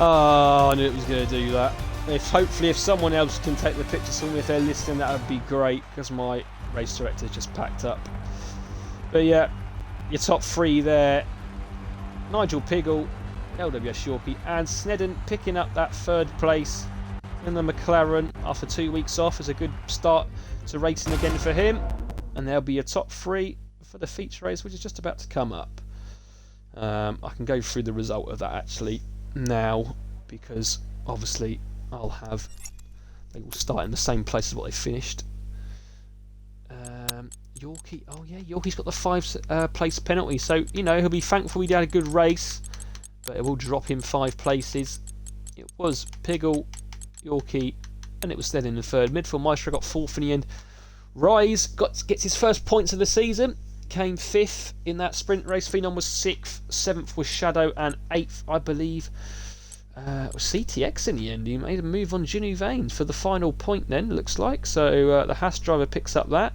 Oh, I knew it was going to do that. Hopefully if someone else can take the pictures for me if they're listening, that would be great, because my race director just packed up. But yeah, your top 3 there. Nigel Piggle, LWS Yorkie, and Snedden picking up that 3rd place in the McLaren after 2 weeks off. Is a good start to racing again for him. And there'll be your top 3 for the feature race, which is just about to come up. I can go through the result of that actually now, because obviously they will start in the same place as what they finished. Yorkie, oh yeah, Yorkie's got the 5th place penalty, so you know he'll be thankful he had a good race, but it will drop him 5 places. It was Piggle, Yorkie, and it was then in the 3rd. Midfield Maestro got 4th in the end. Rise gets his first points of the season, came 5th in that sprint race. Phenom was 6th, 7th was Shadow, and 8th, I believe, was CTX in the end. He made a move on Ginny Vane for the final point then, looks like. So the Haas driver picks up that.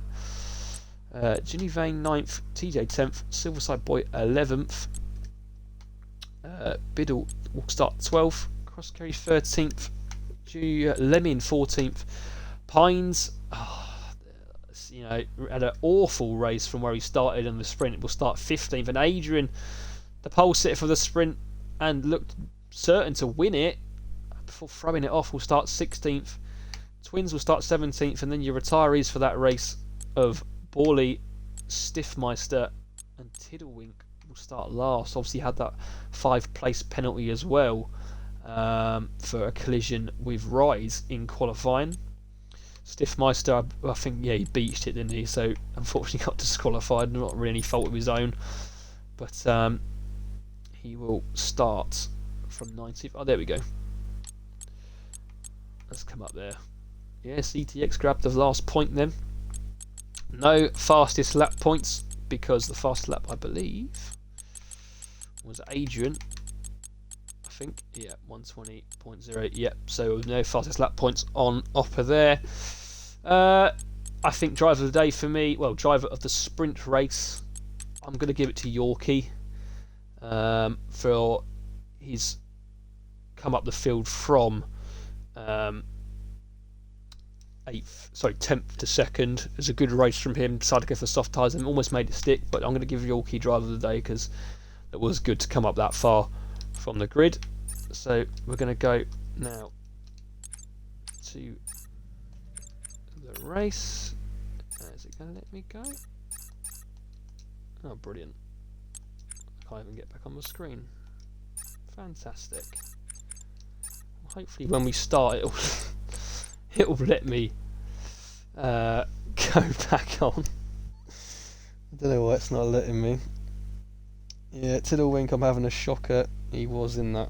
Ginny Vane 9th, TJ 10th, Silverside Boy 11th, Biddle will start 12th, Crosscarry 13th, Lemon 14th, Pines, had an awful race from where he started in the sprint. It will start 15th, and Adrian, the pole sitter for the sprint, and looked certain to win it before throwing it off, will start 16th. Twins will start 17th, and then your retirees for that race of Borley, Stiffmeister, and Tiddlewink will start last. Obviously, had that 5th-place penalty as well for a collision with Rise in qualifying. Stiffmeister, I think, he beached it, didn't he? So unfortunately got disqualified. Not really any fault of his own, but he will start from 19th. Oh, there we go. Let's come up there. Yeah, CTX grabbed the last point then. No fastest lap points because the fastest lap, I believe, was Adrian. I think, yeah, 120.08. Yep, so no fastest lap points on offer there. I think driver of the day for me, well, driver of the sprint race, I'm going to give it to Yorkie for his come up the field from 10th to 2nd. It's a good race from him. Decided to go for soft tyres and almost made it stick, but I'm going to give Yorkie driver of the day because it was good to come up that far from the grid. So we're going to go now to the race. Is it going to let me go? Oh, brilliant. I can't even get back on the screen. Fantastic. Hopefully when we start it'll let me go back on. I don't know why it's not letting me. Yeah, Tiddlewink, I'm having a shocker. He was in that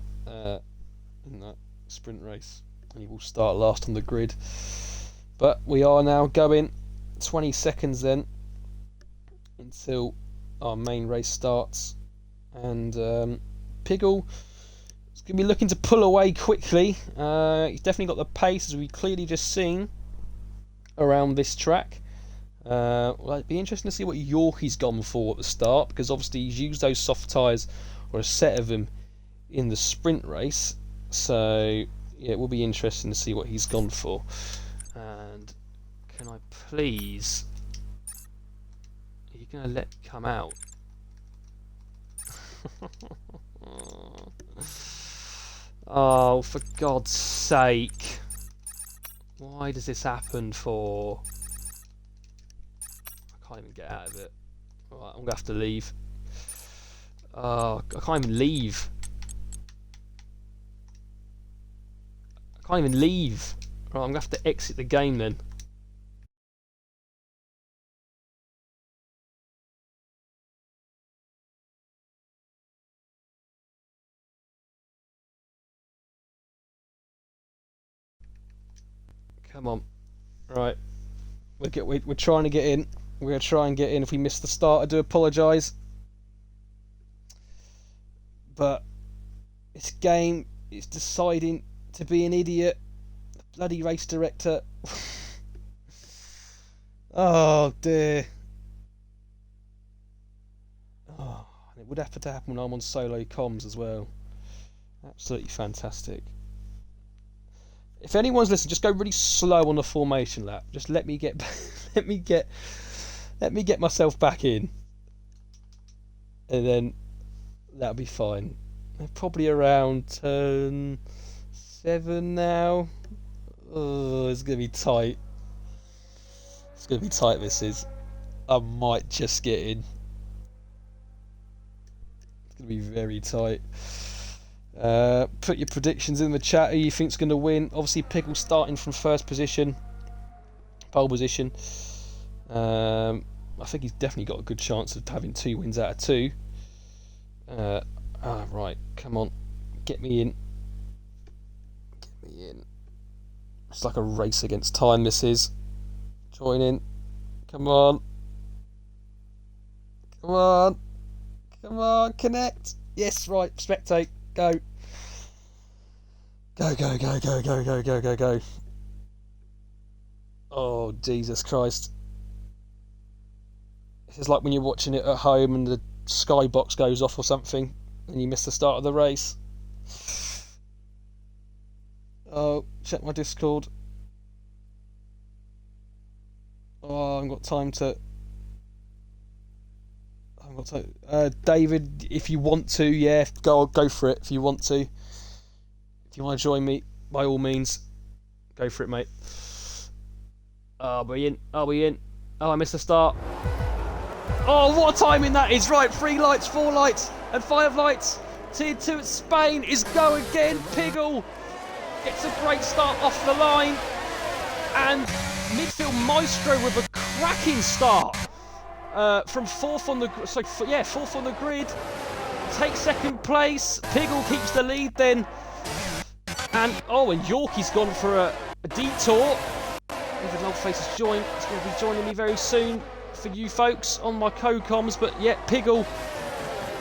sprint race. He will start last on the grid. But we are now going 20 seconds then until our main race starts. And Piggle is going to be looking to pull away quickly. He's definitely got the pace, as we've clearly just seen around this track. Well, it'd be interesting to see what Yorkie's gone for at the start, because obviously he's used those soft tyres, or a set of them, in the sprint race. So yeah, it will be interesting to see what he's gone for. And can I please? Are you going to let me come out? Oh, for God's sake! Why does this happen for? I can't even get out of it. Right, I'm gonna have to leave. I can't even leave. I can't even leave. Right, I'm gonna have to exit the game then. Come on. Right. We're trying to get in. We're going to try and get in. If we miss the start, I do apologise. But this game is deciding to be an idiot. The bloody race director. Oh dear. Oh, it would have to happen when I'm on solo comms as well. Absolutely fantastic. If anyone's listening, just go really slow on the formation lap. Just let me get let me get myself back in, and then that'll be fine. They're probably around turn 7 now. Oh, it's gonna be tight. It's gonna be tight. This is. I might just get in. It's gonna be very tight. Put your predictions in the chat. Who you think's going to win? Obviously, Pickle starting from first position, pole position. I think he's definitely got a good chance of having 2 wins out of 2. Right, come on, get me in. Get me in. It's like a race against time. This is. Join in. Come on. Come on. Come on. Connect. Yes, right. Spectate. Go. Go, go, go, go, go, go, go, go, go. Oh, Jesus Christ. This is like when you're watching it at home and the skybox goes off or something and you miss the start of the race. Oh, check my Discord. Oh, I haven't got time to... I haven't got time. David, if you want to, yeah, go for it if you want to. If you want to join me, by all means, go for it, mate. Are we in? Are we in? Oh, I missed the start. Oh, what a timing that is! Right, 3 lights, 4 lights, and 5 lights. Tier 2 at Spain is go again. Piggle gets a great start off the line, and midfield Maestro with a cracking start from fourth on the grid. Takes second place. Piggle keeps the lead then, and Yorkie's gone for a detour. David Loveface has joined. He's going to be joining me very soon for you folks on my co-coms. But yeah, Piggle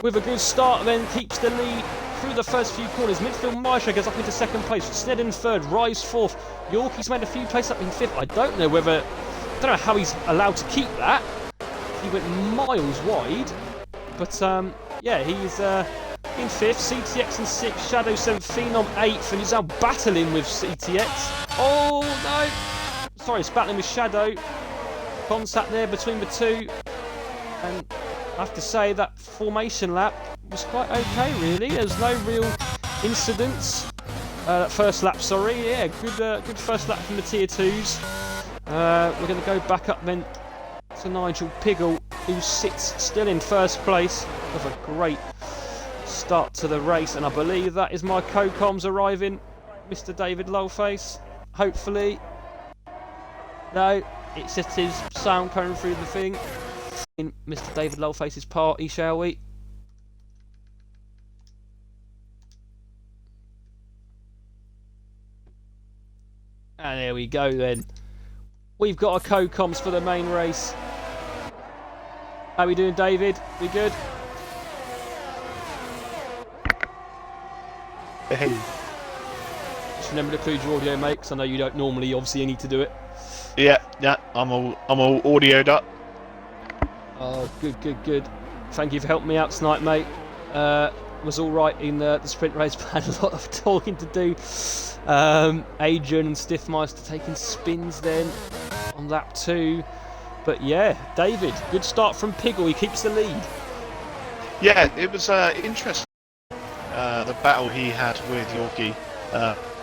with a good start then keeps the lead through the first few corners. Midfield Maestro goes up into second place. Snedden third, Rise fourth. Yorkie's made a few places up in fifth. I don't know how he's allowed to keep that. He went miles wide. But yeah, he's in fifth. CTX in sixth. Shadow 7th. Phenom 8th. And he's now battling with CTX. Oh no! Sorry, it's battling with Shadow. Contact there between the two. And I have to say that formation lap was quite okay, really. There's no real incidents. That first lap, sorry. Yeah, good first lap from the tier 2s. We're going to go back up then to Nigel Piggle, who sits still in first place with a great start to the race. And I believe that is my co-coms arriving, Mr. David Loveface. Hopefully. No, it's just his sound coming through the thing. In Mr. David Loveface's party, shall we? And there we go then. We've got our co-coms for the main race. How we doing, David? We good? Hey. Just remember to include your audio, mate, because I know you don't normally. Obviously, you need to do it. Yeah, I'm all audioed up. Oh, good. Thank you for helping me out tonight, mate. Was all right in the sprint race, but had a lot of talking to do. Adrian and Stiffmeister taking spins then on lap 2. But yeah, David, good start from Piggle. He keeps the lead. Yeah, it was interesting. The battle he had with Yorkie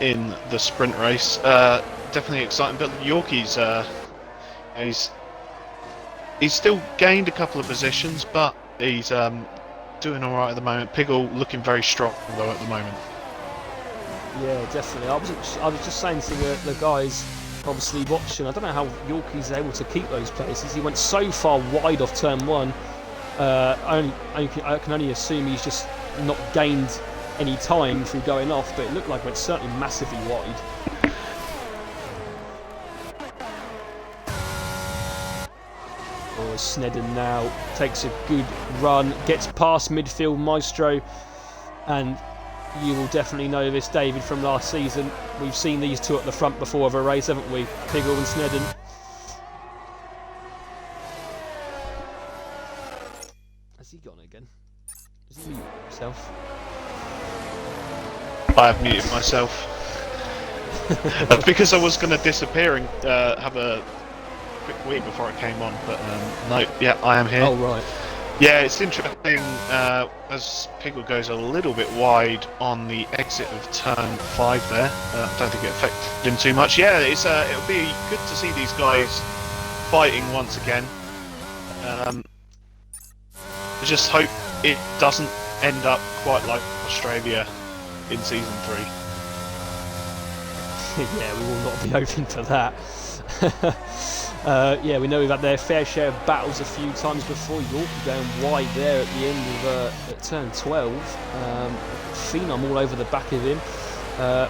in the sprint race. Definitely exciting, but Yorkie's he's still gained a couple of positions, but he's doing all right at the moment. Piggle looking very strong though at the moment. Yeah, definitely. I was just saying to the guys, obviously watching. I don't know how Yorkie's able to keep those places. He went so far wide off turn 1. I can only assume he's just not gained any time through going off, but it looked like it went certainly massively wide. Snedden now takes a good run, gets past midfield Maestro, and you will definitely know this, David, from last season. We've seen these two at the front before of a race, haven't we? Piggle and Snedden. Has he gone again? Has he muted himself? I have muted myself. Because I was going to disappear and have a quick wee before I came on, but no, yeah, I am here. Oh, right. Yeah, it's interesting as Piggle goes a little bit wide on the exit of turn 5 there. I don't think it affected him too much. Yeah, it'll be good to see these guys fighting once again. I just hope it doesn't end up quite like Australia in season 3. Yeah, we will not be hoping for that. Yeah, we know we've had their fair share of battles a few times before. Yorkie going wide there at the end of at turn 12. Phenom all over the back of him.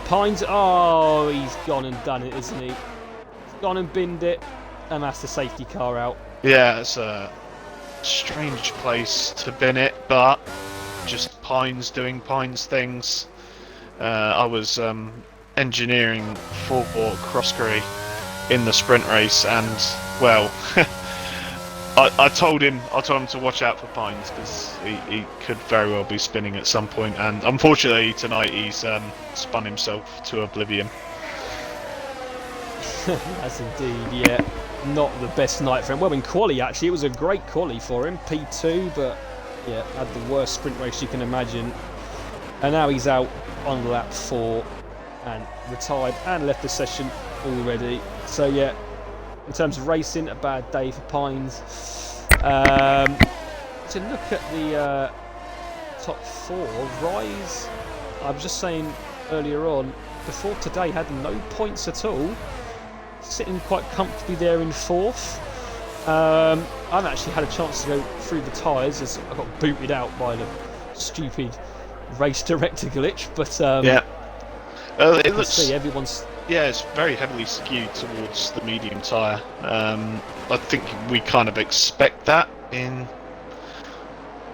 Pines, oh, he's gone and done it, isn't he? He's gone and binned it, and that's the safety car out. Yeah, it's a strange place to bin it, but just Pines doing Pines things. I was engineering for Crossbury in the sprint race, and well, I told him to watch out for Pines because he could very well be spinning at some point, and unfortunately tonight he's spun himself to oblivion. That's indeed, yeah, not the best night for him. Well, in quali actually, it was a great quali for him, P2, but yeah, had the worst sprint race you can imagine. And now he's out on lap 4 and retired and left the session already. So yeah, in terms of racing, a bad day for Pines. To look at the top 4, Rise, I was just saying earlier on, before today had no points at all, sitting quite comfortably there in 4th. I've actually had a chance to go through the tyres as I got booted out by the stupid race director glitch, but yeah, it looks. See, everyone's. Yeah, it's very heavily skewed towards the medium tyre. I think we kind of expect that in.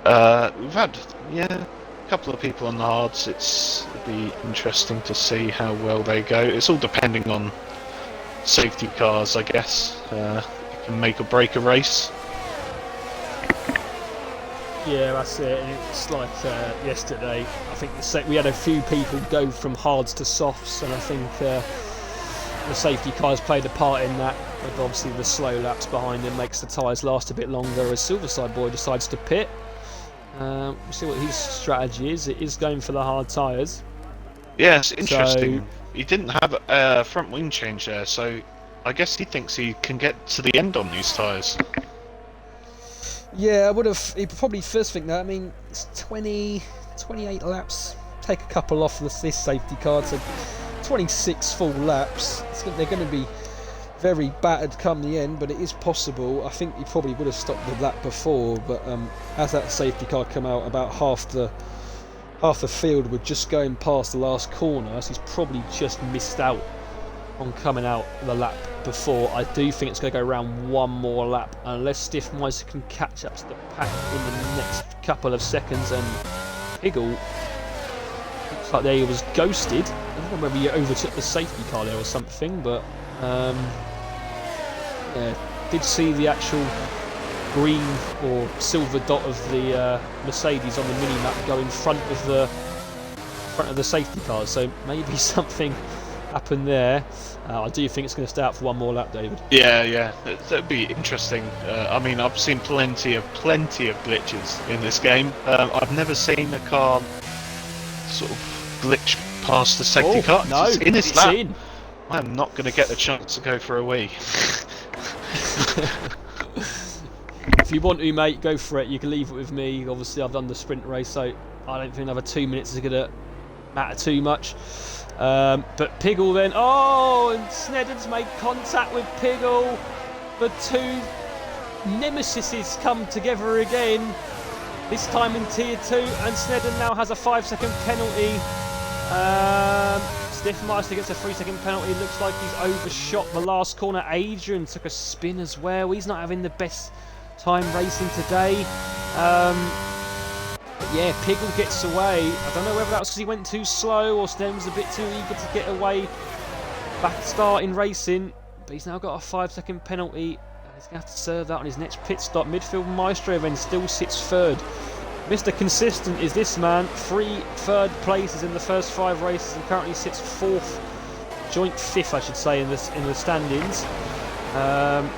We've had a couple of people on the hards. It'll be interesting to see how well they go. It's all depending on safety cars, I guess. It can make or break a race. Yeah, that's it. It's like yesterday. I think we had a few people go from hards to softs, and I think the safety cars played a part in that. But obviously, the slow laps behind him makes the tyres last a bit longer as Silverside Boy decides to pit. We'll see what his strategy is. It is going for the hard tyres. Yeah, it's interesting. So, he didn't have a front wing change there, so I guess he thinks he can get to the end on these tyres. Yeah, he'd probably first think that. I mean, it's 28 laps. Take a couple off this safety car, so 26 full laps. They're going to be very battered come the end, but it is possible. I think he probably would have stopped the lap before, but as that safety car came out, about half the field were just going past the last corner, so he's probably just missed out on coming out the lap before. I do think it's going to go around one more lap unless Stiffmeister can catch up to the pack in the next couple of seconds, and Piggle looks like there he was ghosted. I don't know whether he overtook the safety car there or something, but did see the actual green or silver dot of the Mercedes on the mini-map go in front of the safety cars, so maybe something happened there. I do think it's going to stay out for one more lap, David. Yeah, that'd be interesting. I mean, I've seen plenty of glitches in this game. I've never seen a car sort of glitch past the safety car. No, it's in this lap. in. I'm not going to get the chance to go for a wee. If you want to, mate, go for it. You can leave it with me. Obviously, I've done the sprint race, so I don't think another 2 minutes is going to matter too much. But Piggle then, and Snedden's made contact with Piggle. The two nemesises come together again, this time in Tier 2, and Snedden now has a 5-second penalty. Stiffmeister gets a 3-second penalty. Looks like he's overshot the last corner. Adrian took a spin as well. He's not having the best time racing today. Yeah, Piggle gets away. I don't know whether that was because he went too slow or Snedden was a bit too eager to get away. Back start in racing, but he's now got a 5-second penalty. He's going to have to serve that on his next pit stop. Midfield Maestro then still sits third. Mr. Consistent is this man. 3 third places in the first 5 races and currently sits 4th, joint 5th, I should say, in the standings.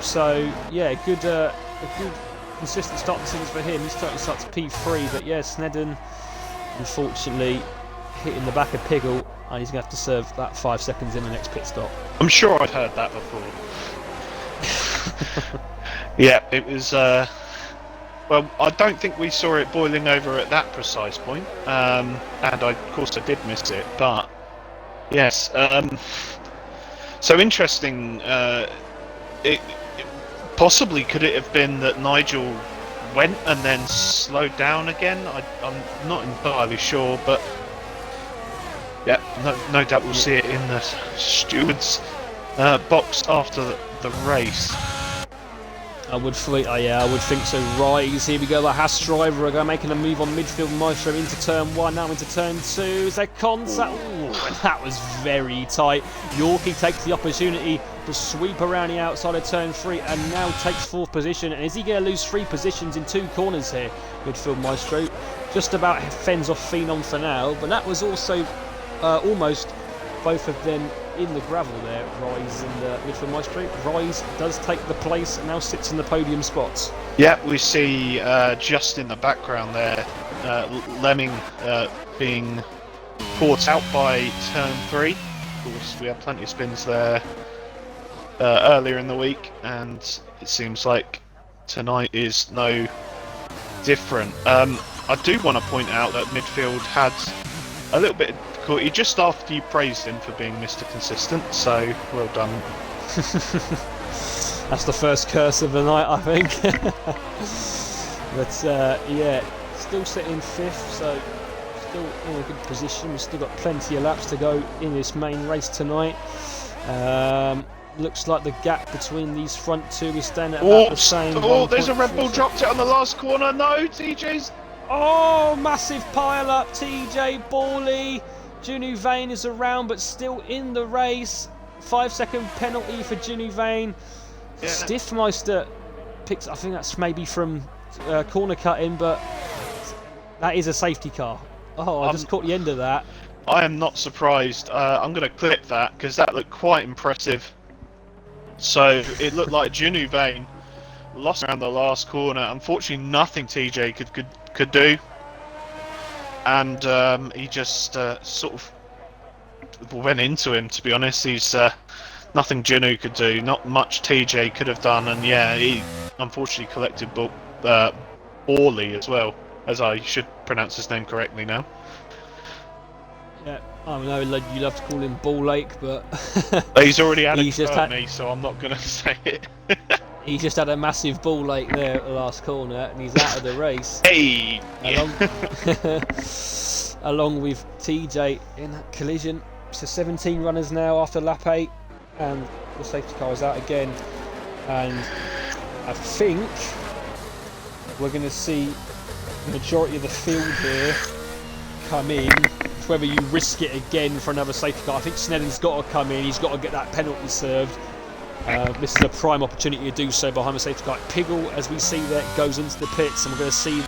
So yeah, a good consistent start to things for him. He starts P3, but yeah, Snedden unfortunately hitting the back of Piggle, and he's going to have to serve that 5 seconds in the next pit stop. I'm sure I'd heard that before. Yeah, it was. Well, I don't think we saw it boiling over at that precise point, and of course I did miss it. But yes, so interesting. Possibly could it have been that Nigel went and then slowed down again? I'm not entirely sure, but yeah, no doubt we'll see it in the stewards' box after the race. I would think so. Rise, here we go. The Haas driver are making a move on midfield. Maestro into turn 1, now into turn 2. Is there contact? Ooh, that was very tight. Yorkie takes the opportunity to sweep around the outside of turn 3 and now takes 4th position. And is he going to lose 3 positions in 2 corners here? Midfield Maestro just about fends off Phenom for now, but that was also almost both of them in the gravel there. Rise and midfield Maestro. Rise does take the place and now sits in the podium spots. Yeah, we see just in the background there, Lemming being caught out by turn 3. Of course, we had plenty of spins there earlier in the week, and it seems like tonight is no different. I do want to point out that midfield had a little bit of difficulty just after you praised him for being Mr. Consistent, so well done. That's the first curse of the night, I think. But yeah, still sitting 5th, so still in a good position. We've still got plenty of laps to go in this main race tonight. Looks like the gap between these front 2 is standing at about the same. Oh, there's a Red Bull dropped it on the last corner. No, TJ's. Oh, massive pile up. TJ Bawley. Junu Vane is around but still in the race. 5-second penalty for Junu Vane. Yeah. Stiffmeister picks, I think that's maybe from corner cutting, but that is a safety car. Oh, I just caught the end of that. I am not surprised. I'm going to clip that because that looked quite impressive. So it looked like Junu Vane lost around the last corner. Unfortunately, nothing TJ could do, and he just sort of went into him. To be honest, he's nothing Junu could do, not much TJ could have done, and yeah, he unfortunately collected Bawley as well, as I should pronounce his name correctly now. Yeah, I know you love to call him Ball Lake, but he's already had me, so I'm not going to say it. He just had a massive Ball Lake there at the last corner, and he's out of the race. Hey! Along with TJ in that collision. So 17 runners now after lap 8, and the safety car is out again. And I think we're going to see the majority of the field here come in. Whether you risk it again for another safety car, I think Snedden's got to come in. He's got to get that penalty served. This is a prime opportunity to do so behind the safety car. Piggle, as we see there, goes into the pits, and we're going to see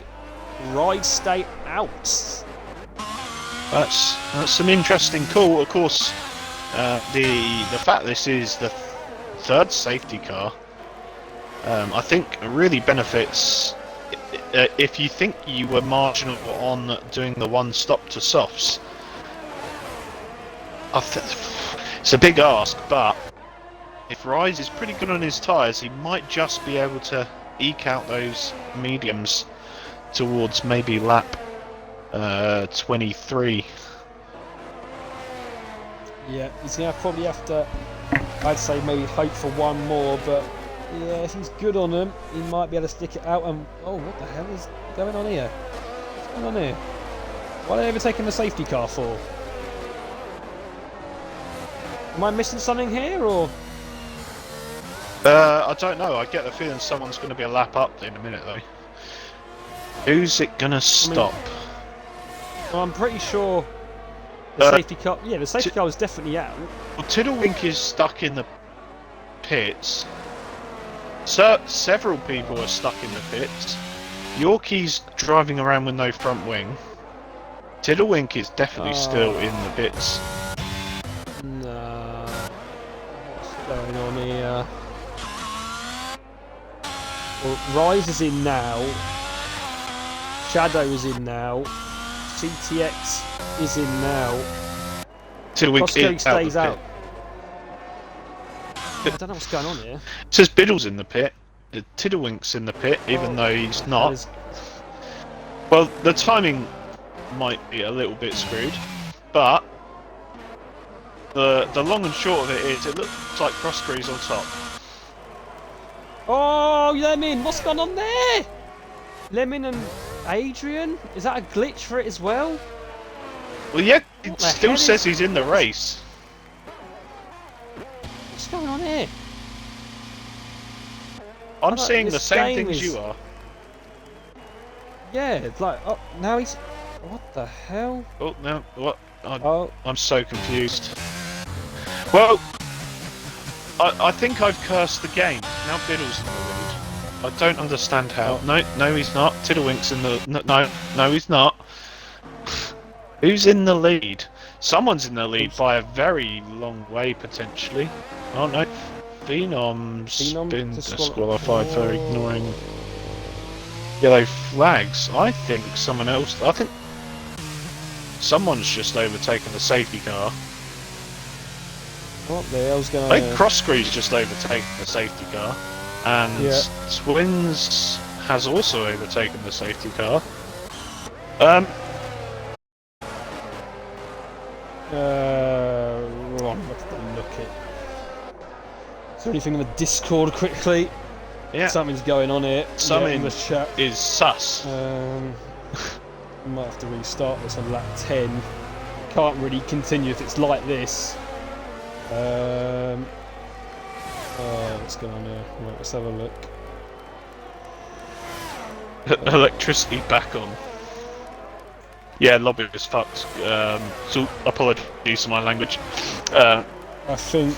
Ride stay out. That's an interesting call. Of course, the fact this is the 3rd safety car, I think really benefits. If you think you were marginal on doing the 1 stop to softs, it's a big ask, but if Rise is pretty good on his tyres, he might just be able to eke out those mediums towards maybe lap 23. Yeah, he's going to probably have to, I'd say maybe hope for 1 more, but yeah, if he's good on them, he might be able to stick it out. And oh, what the hell is going on here? What's going on here? Why are they ever taking the safety car for? Am I missing something here, or? I don't know. I get the feeling someone's going to be a lap up in a minute, though. Who's it going to stop? Well, I'm pretty sure the safety car. Yeah, the safety car was definitely out. Well, Tiddlewink is stuck in the pits. So several people are stuck in the pits. Yorkie's driving around with no front wing. Tiddlewink is definitely still in the pits. No. What's going on here? Well, Rise is in now. Shadow is in now. CTX is in now. Tiddlewink stays out. I don't know what's going on here. It says Biddle's in the pit. Tiddlewink's in the pit, even though he's not. Well, the timing might be a little bit screwed, but the long and short of it is, it looks like Crossgree's on top. Oh, Lemon! What's going on there? Lemon and Adrian? Is that a glitch for it as well? Well, yeah, it still says he's in the race. What's going on here? I'm don't- seeing the this same game things is- you are. Yeah, it's like, oh, now he's... What the hell? Oh no, what? Oh, I'm so confused. Well, I think I've cursed the game. Now Biddle's in the lead. I don't understand how. Oh. No, he's not. Tiddlewink's in the... No, he's not. Who's in the lead? Someone's in the lead by a very long way, potentially. Oh no, Phenom's Phenom been disqualified. disqualified for ignoring yellow flags. I think someone else... I think someone's just overtaken the safety car. what the hell's going I think on? Crosscree's just overtaken the safety car, and Yeah. Twins has also overtaken the safety car. Ron, let's have a look at. Is there anything in the Discord quickly? Yeah, Something's going on here. Something- Yeah, in the chat. is sus. Might have to restart this on lap 10. Can't really continue if it's like this. What's going on here? Right, let's have a look. Electricity back on. Yeah, lobby is fucked. So apologies for my language. I think,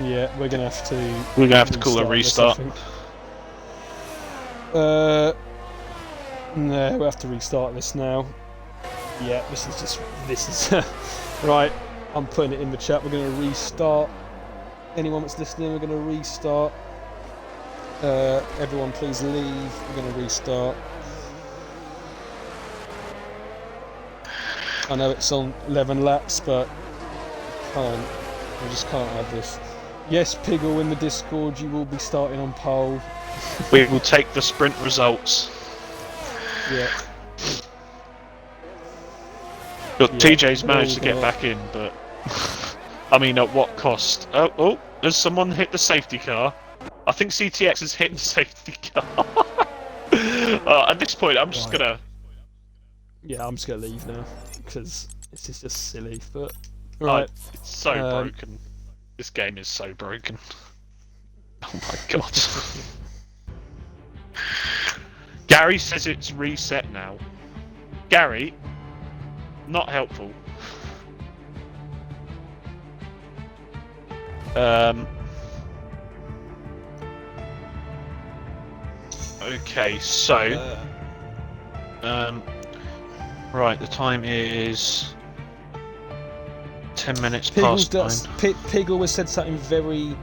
yeah, we're gonna have to. We're gonna have to call a restart restart. this, I think. No, we'll have to restart this now. Yeah, this is right. I'm putting it in the chat. We're going to restart. Anyone that's listening, we're going to restart. Everyone, please leave. We're going to restart. I know it's on 11 laps, but we just can't have this. Yes, Piggle in the Discord, you will be starting on pole. We will take the sprint results. Yeah. Look, Yeah, TJ's we're managed all to get gonna- back in, but I mean, at what cost? Oh, has someone hit the safety car? I think CTX has hit the safety car. At this point, I'm just Right. gonna. Yeah, I'm just going to leave now because this is just silly. But Right, right, it's so broken. This game is so broken. Oh my god. Gary says it's reset now. Gary, not helpful. Okay, so right, the time is 10 minutes past 9. Piggle was said something very.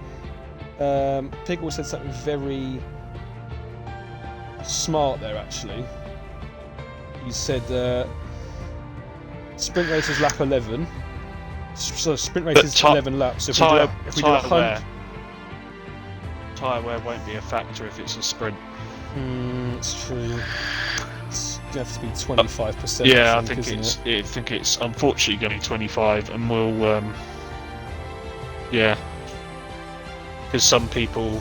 Piggle said something very smart there. Actually, he said sprint race is lap 11. So sprint race But is 11 laps. So if we do a tyre wear won't be a factor if it's a sprint. It's true. It's gonna have to be 25%. Yeah, I isn't think it's unfortunately going to be 25, and we'll yeah, because some people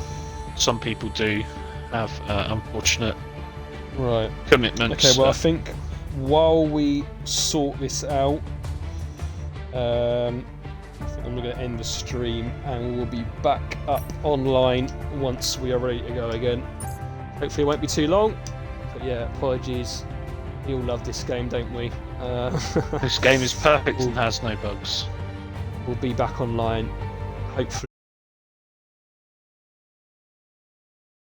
do have unfortunate Right. commitments. Okay. Well, I think while we sort this out, I think I'm going to end the stream, and we'll be back up online once we are ready to go again. Hopefully, it won't be too long. But yeah, apologies. We all love this game, don't we? This game is perfect and has no bugs. We'll be back online, hopefully.